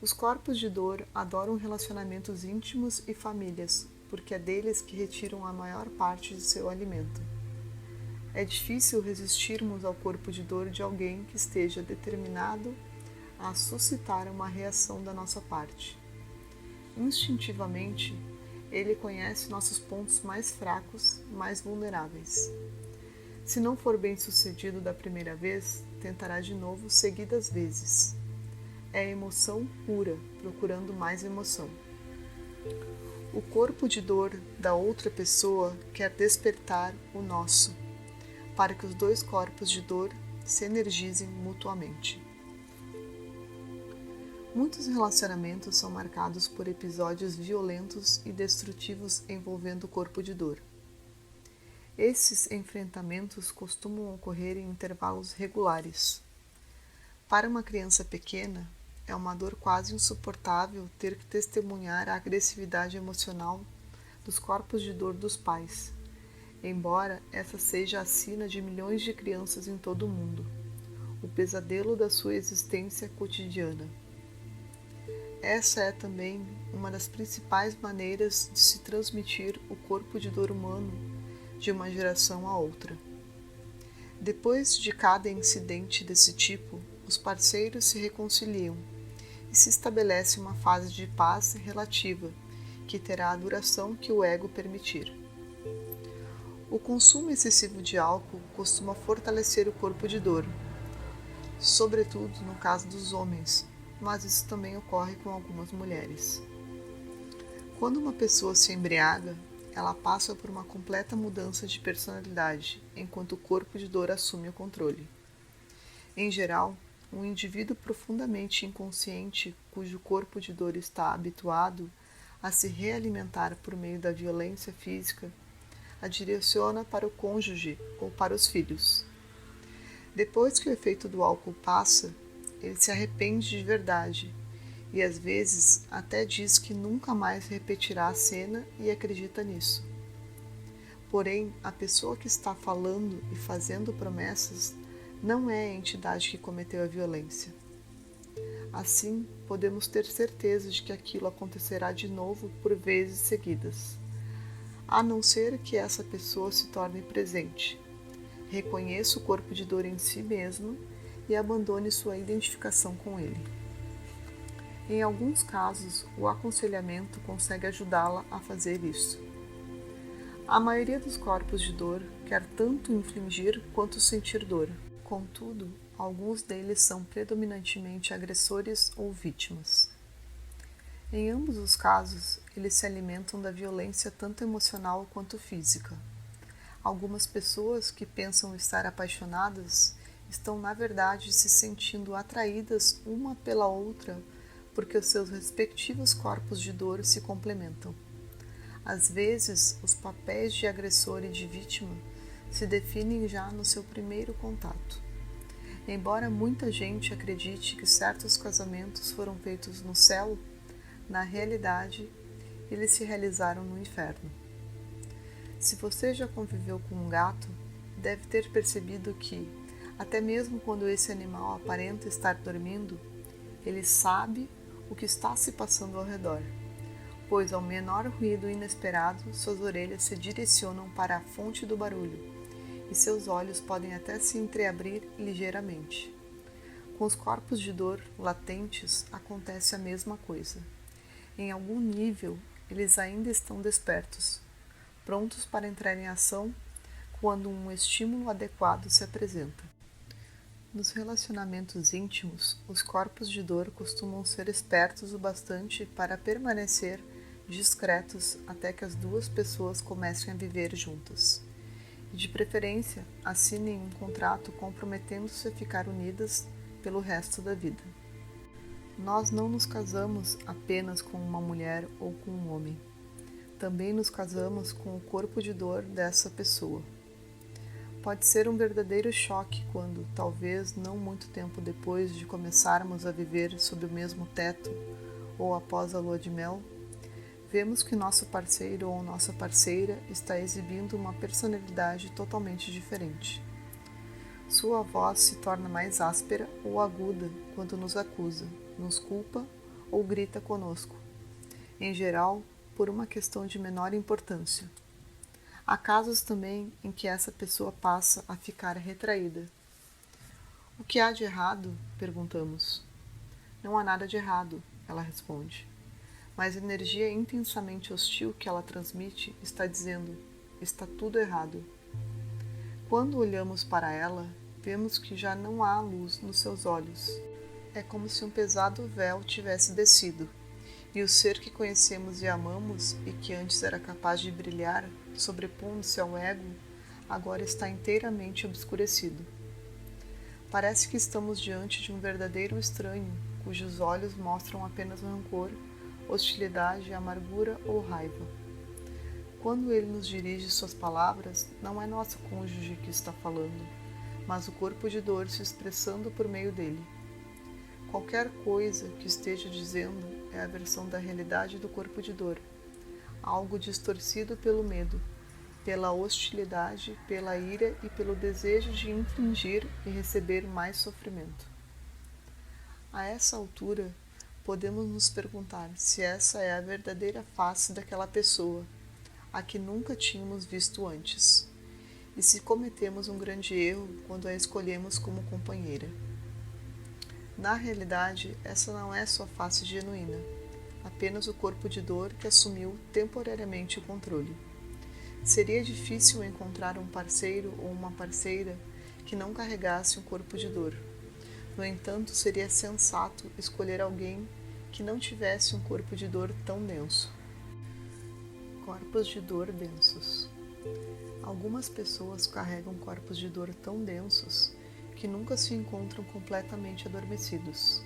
Os corpos de dor adoram relacionamentos íntimos e famílias, porque é deles que retiram a maior parte de seu alimento. É difícil resistirmos ao corpo de dor de alguém que esteja determinado a suscitar uma reação da nossa parte. Instintivamente, ele conhece nossos pontos mais fracos, mais vulneráveis. Se não for bem sucedido da primeira vez, tentará de novo seguidas vezes. É emoção pura, procurando mais emoção. O corpo de dor da outra pessoa quer despertar o nosso, para que os dois corpos de dor se energizem mutuamente. Muitos relacionamentos são marcados por episódios violentos e destrutivos envolvendo o corpo de dor. Esses enfrentamentos costumam ocorrer em intervalos regulares. Para uma criança pequena, é uma dor quase insuportável ter que testemunhar a agressividade emocional dos corpos de dor dos pais, embora essa seja a sina de milhões de crianças em todo o mundo, o pesadelo da sua existência cotidiana. Essa é também uma das principais maneiras de se transmitir o corpo de dor humano de uma geração a outra. Depois de cada incidente desse tipo, os parceiros se reconciliam e se estabelece uma fase de paz relativa, que terá a duração que o ego permitir. O consumo excessivo de álcool costuma fortalecer o corpo de dor, sobretudo no caso dos homens, mas isso também ocorre com algumas mulheres. Quando uma pessoa se embriaga, ela passa por uma completa mudança de personalidade, enquanto o corpo de dor assume o controle. Em geral, um indivíduo profundamente inconsciente, cujo corpo de dor está habituado a se realimentar por meio da violência física, a direciona para o cônjuge ou para os filhos. Depois que o efeito do álcool passa, ele se arrepende de verdade e às vezes até diz que nunca mais repetirá a cena e acredita nisso. Porém, a pessoa que está falando e fazendo promessas não é a entidade que cometeu a violência. Assim, podemos ter certeza de que aquilo acontecerá de novo por vezes seguidas, a não ser que essa pessoa se torne presente, reconheça o corpo de dor em si mesma e abandone sua identificação com ele. Em alguns casos, o aconselhamento consegue ajudá-la a fazer isso. A maioria dos corpos de dor quer tanto infligir quanto sentir dor. Contudo, alguns deles são predominantemente agressores ou vítimas. Em ambos os casos, eles se alimentam da violência tanto emocional quanto física. Algumas pessoas que pensam estar apaixonadas estão, na verdade, se sentindo atraídas uma pela outra porque os seus respectivos corpos de dor se complementam. Às vezes, os papéis de agressor e de vítima se definem já no seu primeiro contato. Embora muita gente acredite que certos casamentos foram feitos no céu, na realidade, eles se realizaram no inferno. Se você já conviveu com um gato, deve ter percebido que, até mesmo quando esse animal aparenta estar dormindo, ele sabe o que está se passando ao redor, pois ao menor ruído inesperado, suas orelhas se direcionam para a fonte do barulho e seus olhos podem até se entreabrir ligeiramente. Com os corpos de dor latentes acontece a mesma coisa. Em algum nível, eles ainda estão despertos, prontos para entrar em ação quando um estímulo adequado se apresenta. Nos relacionamentos íntimos, os corpos de dor costumam ser espertos o bastante para permanecer discretos até que as duas pessoas comecem a viver juntas. E, de preferência, assinem um contrato comprometendo-se a ficar unidas pelo resto da vida. Nós não nos casamos apenas com uma mulher ou com um homem. Também nos casamos com o corpo de dor dessa pessoa. Pode ser um verdadeiro choque quando, talvez não muito tempo depois de começarmos a viver sob o mesmo teto ou após a lua de mel, vemos que nosso parceiro ou nossa parceira está exibindo uma personalidade totalmente diferente. Sua voz se torna mais áspera ou aguda quando nos acusa, nos culpa ou grita conosco, em geral por uma questão de menor importância. Há casos também em que essa pessoa passa a ficar retraída. O que há de errado? Perguntamos. Não há nada de errado, ela responde. Mas a energia intensamente hostil que ela transmite está dizendo: está tudo errado. Quando olhamos para ela, vemos que já não há luz nos seus olhos. É como se um pesado véu tivesse descido, e o ser que conhecemos e amamos e que antes era capaz de brilhar, sobrepondo-se ao ego, agora está inteiramente obscurecido. Parece que estamos diante de um verdadeiro estranho, cujos olhos mostram apenas rancor, hostilidade, amargura ou raiva. Quando ele nos dirige suas palavras, não é nosso cônjuge que está falando, mas o corpo de dor se expressando por meio dele. Qualquer coisa que esteja dizendo é a versão da realidade do corpo de dor, algo distorcido pelo medo, pela hostilidade, pela ira e pelo desejo de infligir e receber mais sofrimento. A essa altura, podemos nos perguntar se essa é a verdadeira face daquela pessoa, a que nunca tínhamos visto antes, e se cometemos um grande erro quando a escolhemos como companheira. Na realidade, essa não é sua face genuína, apenas o corpo de dor que assumiu temporariamente o controle. Seria difícil encontrar um parceiro ou uma parceira que não carregasse um corpo de dor. No entanto, seria sensato escolher alguém que não tivesse um corpo de dor tão denso. Corpos de dor densos. Algumas pessoas carregam corpos de dor tão densos que nunca se encontram completamente adormecidos.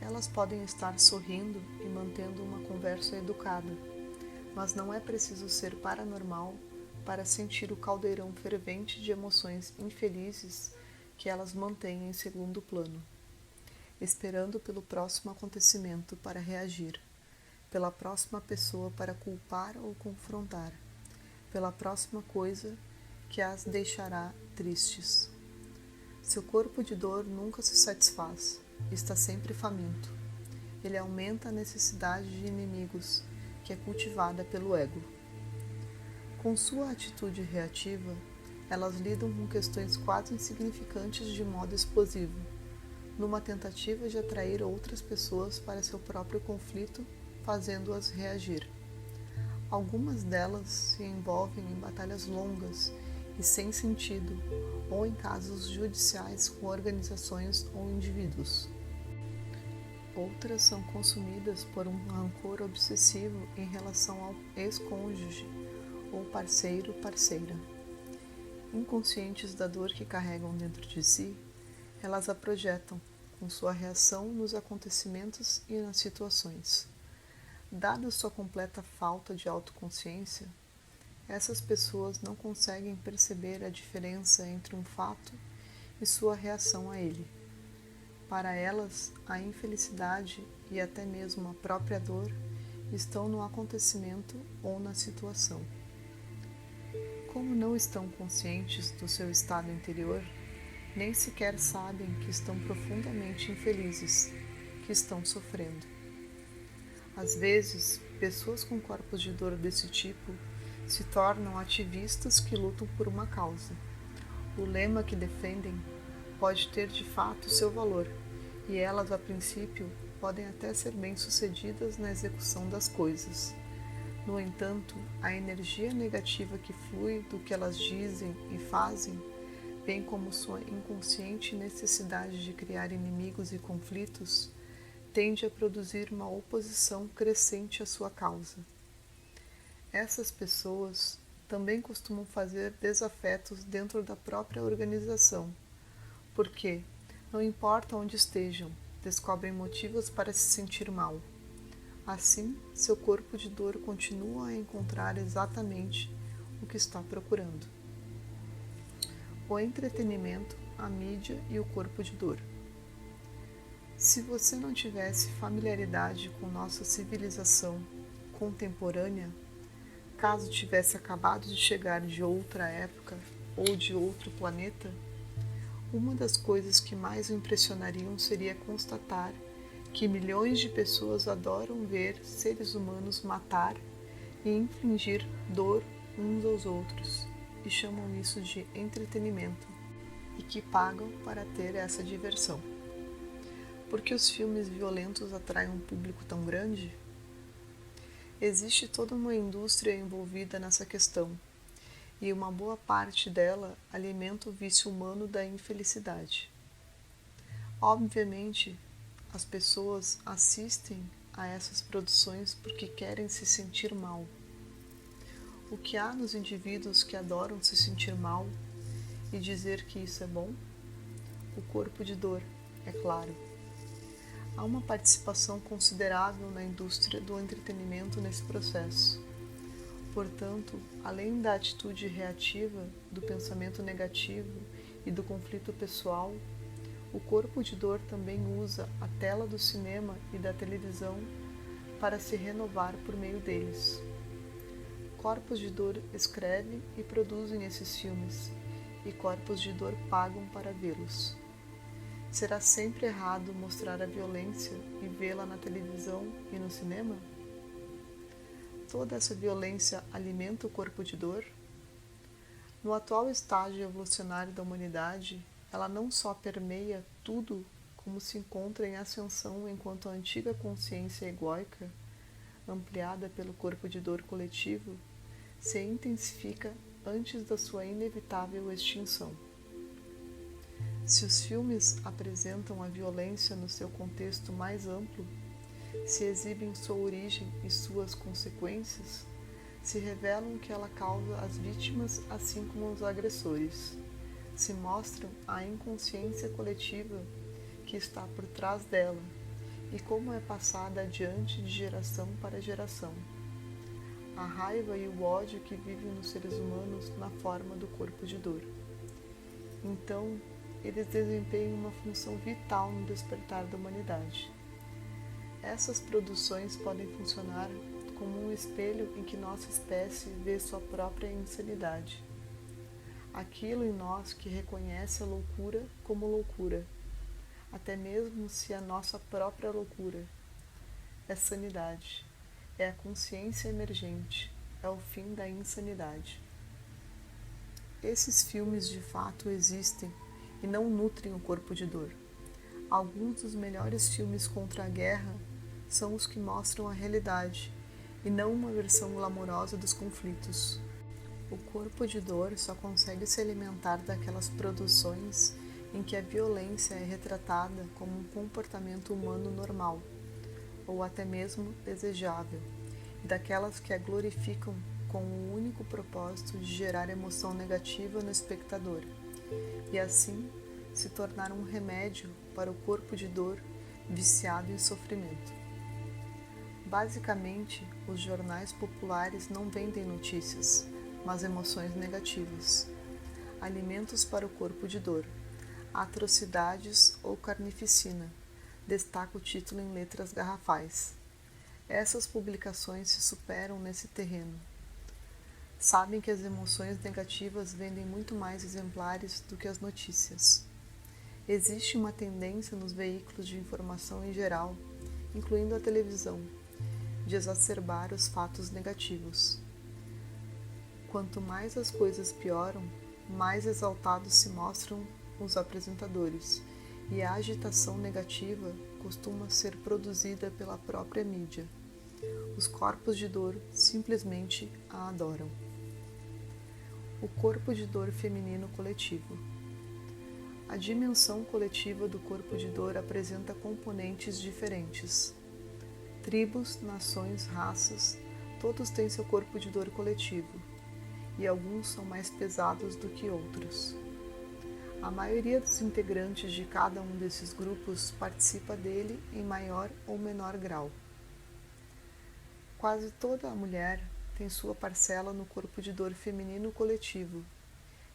Elas podem estar sorrindo e mantendo uma conversa educada, mas não é preciso ser paranormal para sentir o caldeirão fervente de emoções infelizes que elas mantêm em segundo plano, esperando pelo próximo acontecimento para reagir, pela próxima pessoa para culpar ou confrontar, pela próxima coisa que as deixará tristes. Seu corpo de dor nunca se satisfaz, está sempre faminto. Ele aumenta a necessidade de inimigos, que é cultivada pelo ego. Com sua atitude reativa, elas lidam com questões quase insignificantes de modo explosivo, numa tentativa de atrair outras pessoas para seu próprio conflito, fazendo-as reagir. Algumas delas se envolvem em batalhas longas e sem sentido, ou em casos judiciais com organizações ou indivíduos. Outras são consumidas por um rancor obsessivo em relação ao ex-cônjuge ou parceiro/parceira. Inconscientes da dor que carregam dentro de si, elas a projetam com sua reação nos acontecimentos e nas situações. Dada sua completa falta de autoconsciência, essas pessoas não conseguem perceber a diferença entre um fato e sua reação a ele. Para elas, a infelicidade e até mesmo a própria dor estão no acontecimento ou na situação. Como não estão conscientes do seu estado interior, nem sequer sabem que estão profundamente infelizes, que estão sofrendo. Às vezes, pessoas com corpos de dor desse tipo se tornam ativistas que lutam por uma causa. O lema que defendem pode ter de fato seu valor, e elas, a princípio, podem até ser bem-sucedidas na execução das coisas. No entanto, a energia negativa que flui do que elas dizem e fazem, bem como sua inconsciente necessidade de criar inimigos e conflitos, tende a produzir uma oposição crescente à sua causa. Essas pessoas também costumam fazer desafetos dentro da própria organização, porque, não importa onde estejam, descobrem motivos para se sentir mal. Assim, seu corpo de dor continua a encontrar exatamente o que está procurando. O entretenimento, a mídia e o corpo de dor. Se você não tivesse familiaridade com nossa civilização contemporânea, caso tivesse acabado de chegar de outra época ou de outro planeta, uma das coisas que mais o impressionariam seria constatar que milhões de pessoas adoram ver seres humanos matar e infligir dor uns aos outros, e chamam isso de entretenimento, e que pagam para ter essa diversão. Por que os filmes violentos atraem um público tão grande? Existe toda uma indústria envolvida nessa questão, e uma boa parte dela alimenta o vício humano da infelicidade. Obviamente, as pessoas assistem a essas produções porque querem se sentir mal. O que há nos indivíduos que adoram se sentir mal e dizer que isso é bom? O corpo de dor, é claro. Há uma participação considerável na indústria do entretenimento nesse processo. Portanto, além da atitude reativa, do pensamento negativo e do conflito pessoal, o corpo de dor também usa a tela do cinema e da televisão para se renovar por meio deles. Corpos de dor escrevem e produzem esses filmes, e corpos de dor pagam para vê-los. Será sempre errado mostrar a violência e vê-la na televisão e no cinema? Toda essa violência alimenta o corpo de dor? No atual estágio evolucionário da humanidade, ela não só permeia tudo, como se encontra em ascensão enquanto a antiga consciência egóica, ampliada pelo corpo de dor coletivo, se intensifica antes da sua inevitável extinção. Se os filmes apresentam a violência no seu contexto mais amplo, se exibem sua origem e suas consequências, se revelam que ela causa às vítimas assim como aos agressores, se mostram a inconsciência coletiva que está por trás dela e como é passada adiante de geração para geração. A raiva e o ódio que vivem nos seres humanos na forma do corpo de dor. Então, eles desempenham uma função vital no despertar da humanidade. Essas produções podem funcionar como um espelho em que nossa espécie vê sua própria insanidade. Aquilo em nós que reconhece a loucura como loucura, até mesmo se a nossa própria loucura é sanidade, é a consciência emergente, é o fim da insanidade. Esses filmes de fato existem e não nutrem o corpo de dor. Alguns dos melhores filmes contra a guerra são os que mostram a realidade e não uma versão glamourosa dos conflitos. O corpo de dor só consegue se alimentar daquelas produções em que a violência é retratada como um comportamento humano normal, ou até mesmo desejável, e daquelas que a glorificam com o único propósito de gerar emoção negativa no espectador, e assim se tornar um remédio para o corpo de dor viciado em sofrimento. Basicamente, os jornais populares não vendem notícias, mas emoções negativas. Alimentos para o corpo de dor, atrocidades ou carnificina, destaca o título em letras garrafais. Essas publicações se superam nesse terreno. Sabem que as emoções negativas vendem muito mais exemplares do que as notícias. Existe uma tendência nos veículos de informação em geral, incluindo a televisão, de exacerbar os fatos negativos. Quanto mais as coisas pioram, mais exaltados se mostram os apresentadores, e a agitação negativa costuma ser produzida pela própria mídia. Os corpos de dor simplesmente a adoram. O corpo de dor feminino coletivo. A dimensão coletiva do corpo de dor apresenta componentes diferentes. Tribos, nações, raças, todos têm seu corpo de dor coletivo, e alguns são mais pesados do que outros. A maioria dos integrantes de cada um desses grupos participa dele em maior ou menor grau. Quase toda a mulher tem sua parcela no corpo de dor feminino coletivo,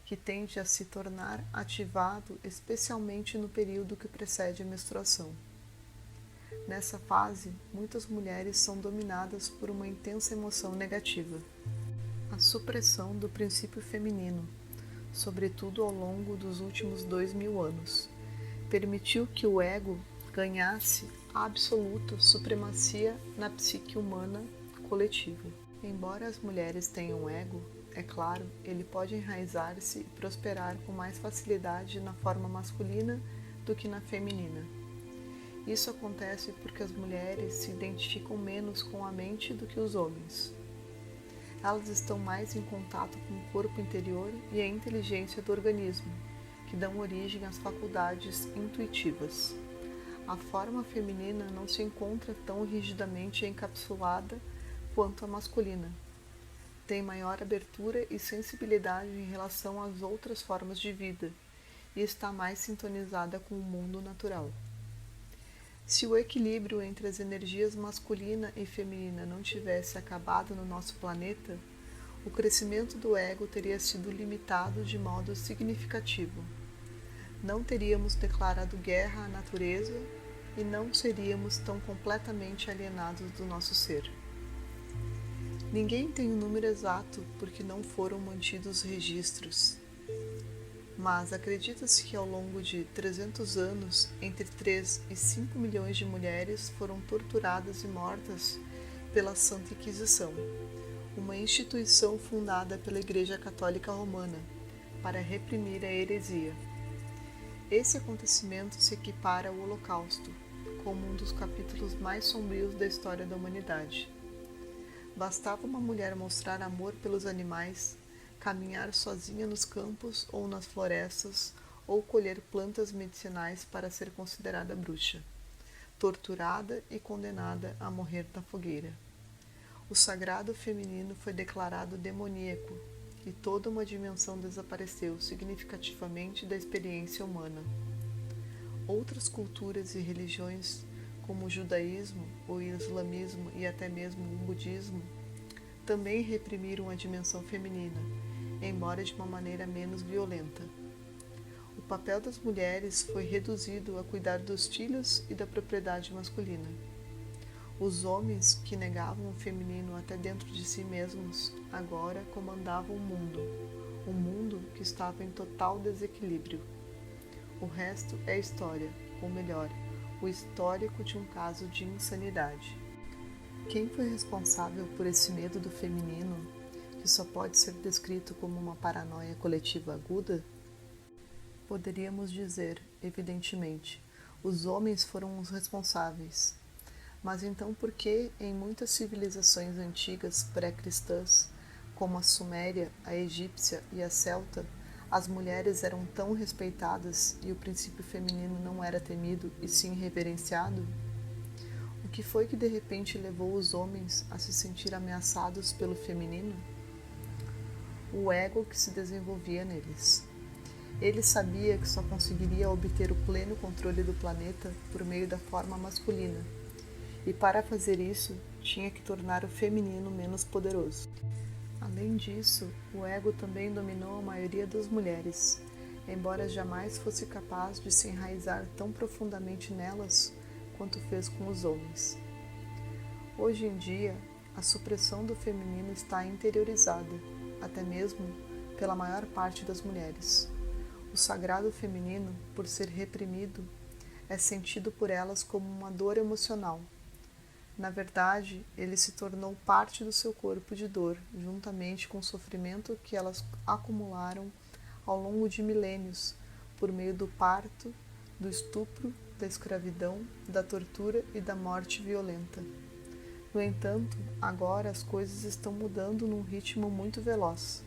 que tende a se tornar ativado especialmente no período que precede a menstruação. Nessa fase, muitas mulheres são dominadas por uma intensa emoção negativa. A supressão do princípio feminino, sobretudo ao longo dos últimos 2000 anos, permitiu que o ego ganhasse a absoluta supremacia na psique humana coletiva. Embora as mulheres tenham ego, é claro, ele pode enraizar-se e prosperar com mais facilidade na forma masculina do que na feminina. Isso acontece porque as mulheres se identificam menos com a mente do que os homens. Elas estão mais em contato com o corpo interior e a inteligência do organismo, que dão origem às faculdades intuitivas. A forma feminina não se encontra tão rigidamente encapsulada quanto a masculina. Tem maior abertura e sensibilidade em relação às outras formas de vida e está mais sintonizada com o mundo natural. Se o equilíbrio entre as energias masculina e feminina não tivesse acabado no nosso planeta, o crescimento do ego teria sido limitado de modo significativo. Não teríamos declarado guerra à natureza e não seríamos tão completamente alienados do nosso ser. Ninguém tem o número exato porque não foram mantidos registros, mas acredita-se que ao longo de 300 anos, entre 3 e 5 milhões de mulheres foram torturadas e mortas pela Santa Inquisição, uma instituição fundada pela Igreja Católica Romana para reprimir a heresia. Esse acontecimento se equipara ao Holocausto, como um dos capítulos mais sombrios da história da humanidade. Bastava uma mulher mostrar amor pelos animais, caminhar sozinha nos campos ou nas florestas, ou colher plantas medicinais para ser considerada bruxa, torturada e condenada a morrer na fogueira. O sagrado feminino foi declarado demoníaco e toda uma dimensão desapareceu significativamente da experiência humana. Outras culturas e religiões, como o judaísmo, o islamismo e até mesmo o budismo, também reprimiram a dimensão feminina, embora de uma maneira menos violenta. O papel das mulheres foi reduzido a cuidar dos filhos e da propriedade masculina. Os homens, que negavam o feminino até dentro de si mesmos, agora comandavam um mundo que estava em total desequilíbrio. O resto é história, ou melhor, o histórico de um caso de insanidade. Quem foi responsável por esse medo do feminino, que só pode ser descrito como uma paranoia coletiva aguda? Poderíamos dizer, evidentemente, os homens foram os responsáveis. Mas então por que, em muitas civilizações antigas pré-cristãs, como a Suméria, a egípcia e a celta, as mulheres eram tão respeitadas e o princípio feminino não era temido e sim reverenciado? O que foi que de repente levou os homens a se sentir ameaçados pelo feminino? O ego que se desenvolvia neles. Ele sabia que só conseguiria obter o pleno controle do planeta por meio da forma masculina, e para fazer isso tinha que tornar o feminino menos poderoso. Além disso, o ego também dominou a maioria das mulheres, embora jamais fosse capaz de se enraizar tão profundamente nelas quanto fez com os homens. Hoje em dia, a supressão do feminino está interiorizada, até mesmo pela maior parte das mulheres. O sagrado feminino, por ser reprimido, é sentido por elas como uma dor emocional. Na verdade, ele se tornou parte do seu corpo de dor, juntamente com o sofrimento que elas acumularam ao longo de milênios, por meio do parto, do estupro, da escravidão, da tortura e da morte violenta. No entanto, agora as coisas estão mudando num ritmo muito veloz.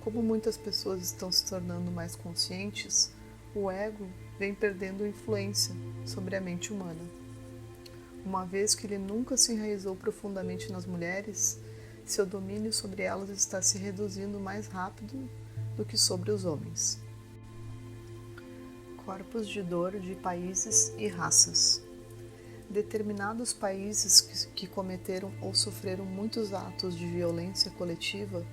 Como muitas pessoas estão se tornando mais conscientes, o ego vem perdendo influência sobre a mente humana. Uma vez que ele nunca se enraizou profundamente nas mulheres, seu domínio sobre elas está se reduzindo mais rápido do que sobre os homens. Corpos de dor de países e raças. Determinados países que cometeram ou sofreram muitos atos de violência coletiva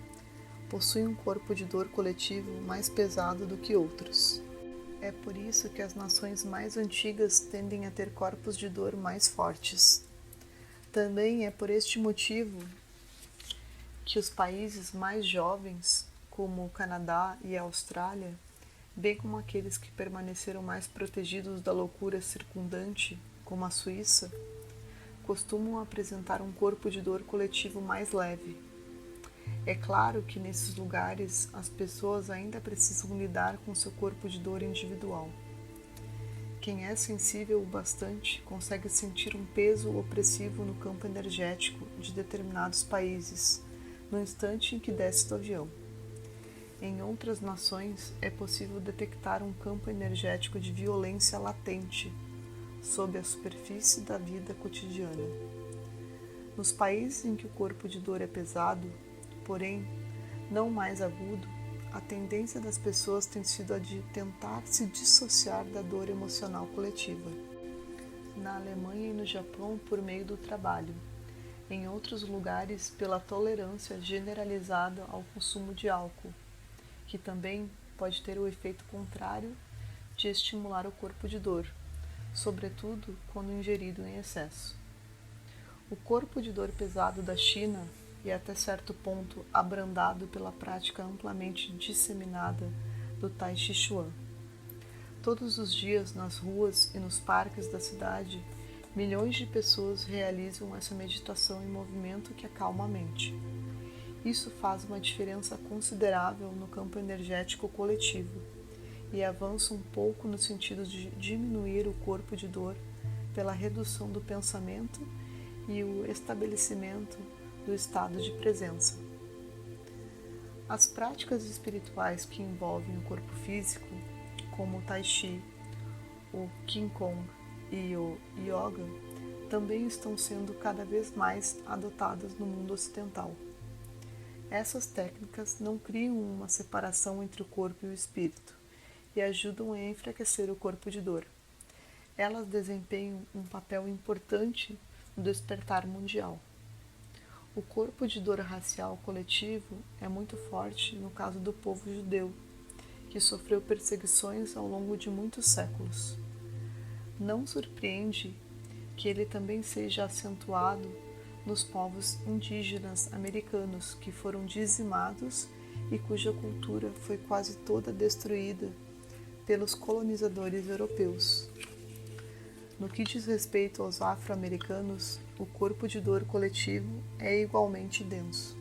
possuem um corpo de dor coletivo mais pesado do que outros. É por isso que as nações mais antigas tendem a ter corpos de dor mais fortes. Também é por este motivo que os países mais jovens, como o Canadá e a Austrália, bem como aqueles que permaneceram mais protegidos da loucura circundante, como a Suíça, costumam apresentar um corpo de dor coletivo mais leve. É claro que nesses lugares as pessoas ainda precisam lidar com seu corpo de dor individual. Quem é sensível o bastante consegue sentir um peso opressivo no campo energético de determinados países, no instante em que desce do avião. Em outras nações é possível detectar um campo energético de violência latente sob a superfície da vida cotidiana. Nos países em que o corpo de dor é pesado, porém não mais agudo, a tendência das pessoas tem sido a de tentar se dissociar da dor emocional coletiva. Na Alemanha e no Japão, por meio do trabalho. em outros lugares pela tolerância generalizada ao consumo de álcool, que também pode ter o efeito contrário de estimular o corpo de dor, sobretudo quando ingerido em excesso. O corpo de dor pesado da China, e até certo ponto abrandado pela prática amplamente disseminada do Tai Chi Chuan. Todos os dias, nas ruas e nos parques da cidade, milhões de pessoas realizam essa meditação em movimento que acalma a mente. Isso faz uma diferença considerável no campo energético coletivo e avança um pouco no sentido de diminuir o corpo de dor pela redução do pensamento e o estabelecimento do estado de presença. As práticas espirituais que envolvem o corpo físico, como o Tai Chi, o Qigong e o Yoga, também estão sendo cada vez mais adotadas no mundo ocidental. Essas técnicas não criam uma separação entre o corpo e o espírito e ajudam a enfraquecer o corpo de dor. Elas desempenham um papel importante no despertar mundial. O corpo de dor racial coletivo é muito forte no caso do povo judeu, que sofreu perseguições ao longo de muitos séculos. Não surpreende que ele também seja acentuado nos povos indígenas americanos que foram dizimados e cuja cultura foi quase toda destruída pelos colonizadores europeus. No que diz respeito aos afro-americanos, o corpo de dor coletivo é igualmente denso.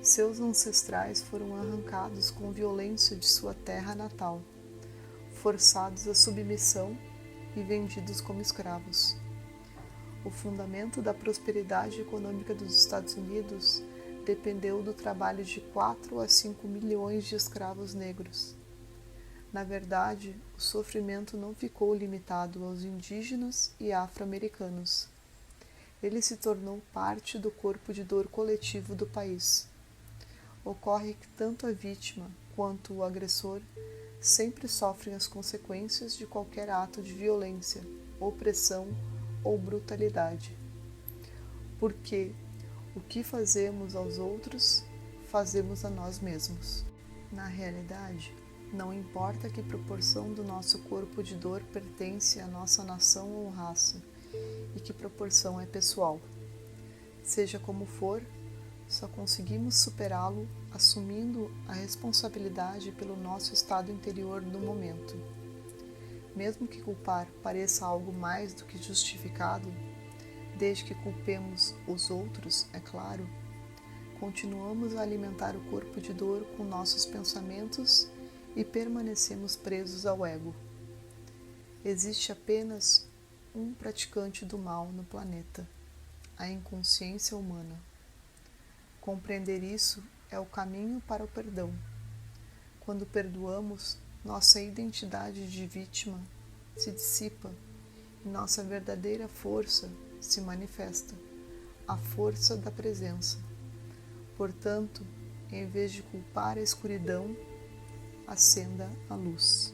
Seus ancestrais foram arrancados com violência de sua terra natal, forçados à submissão e vendidos como escravos. O fundamento da prosperidade econômica dos Estados Unidos dependeu do trabalho de 4 a 5 milhões de escravos negros. Na verdade, o sofrimento não ficou limitado aos indígenas e afro-americanos. Ele se tornou parte do corpo de dor coletivo do país. Ocorre que tanto a vítima quanto o agressor sempre sofrem as consequências de qualquer ato de violência, opressão ou brutalidade. Porque o que fazemos aos outros, fazemos a nós mesmos. Na realidade, não importa que proporção do nosso corpo de dor pertence à nossa nação ou raça, e que proporção é pessoal. Seja como for, só conseguimos superá-lo assumindo a responsabilidade pelo nosso estado interior no momento. Mesmo que culpar pareça algo mais do que justificado, desde que culpemos os outros, é claro, continuamos a alimentar o corpo de dor com nossos pensamentos e permanecemos presos ao ego. Existe apenas um praticante do mal no planeta, a inconsciência humana. Compreender isso é o caminho para o perdão. Quando perdoamos, nossa identidade de vítima se dissipa e nossa verdadeira força se manifesta, a força da presença. Portanto, em vez de culpar a escuridão, acenda a luz.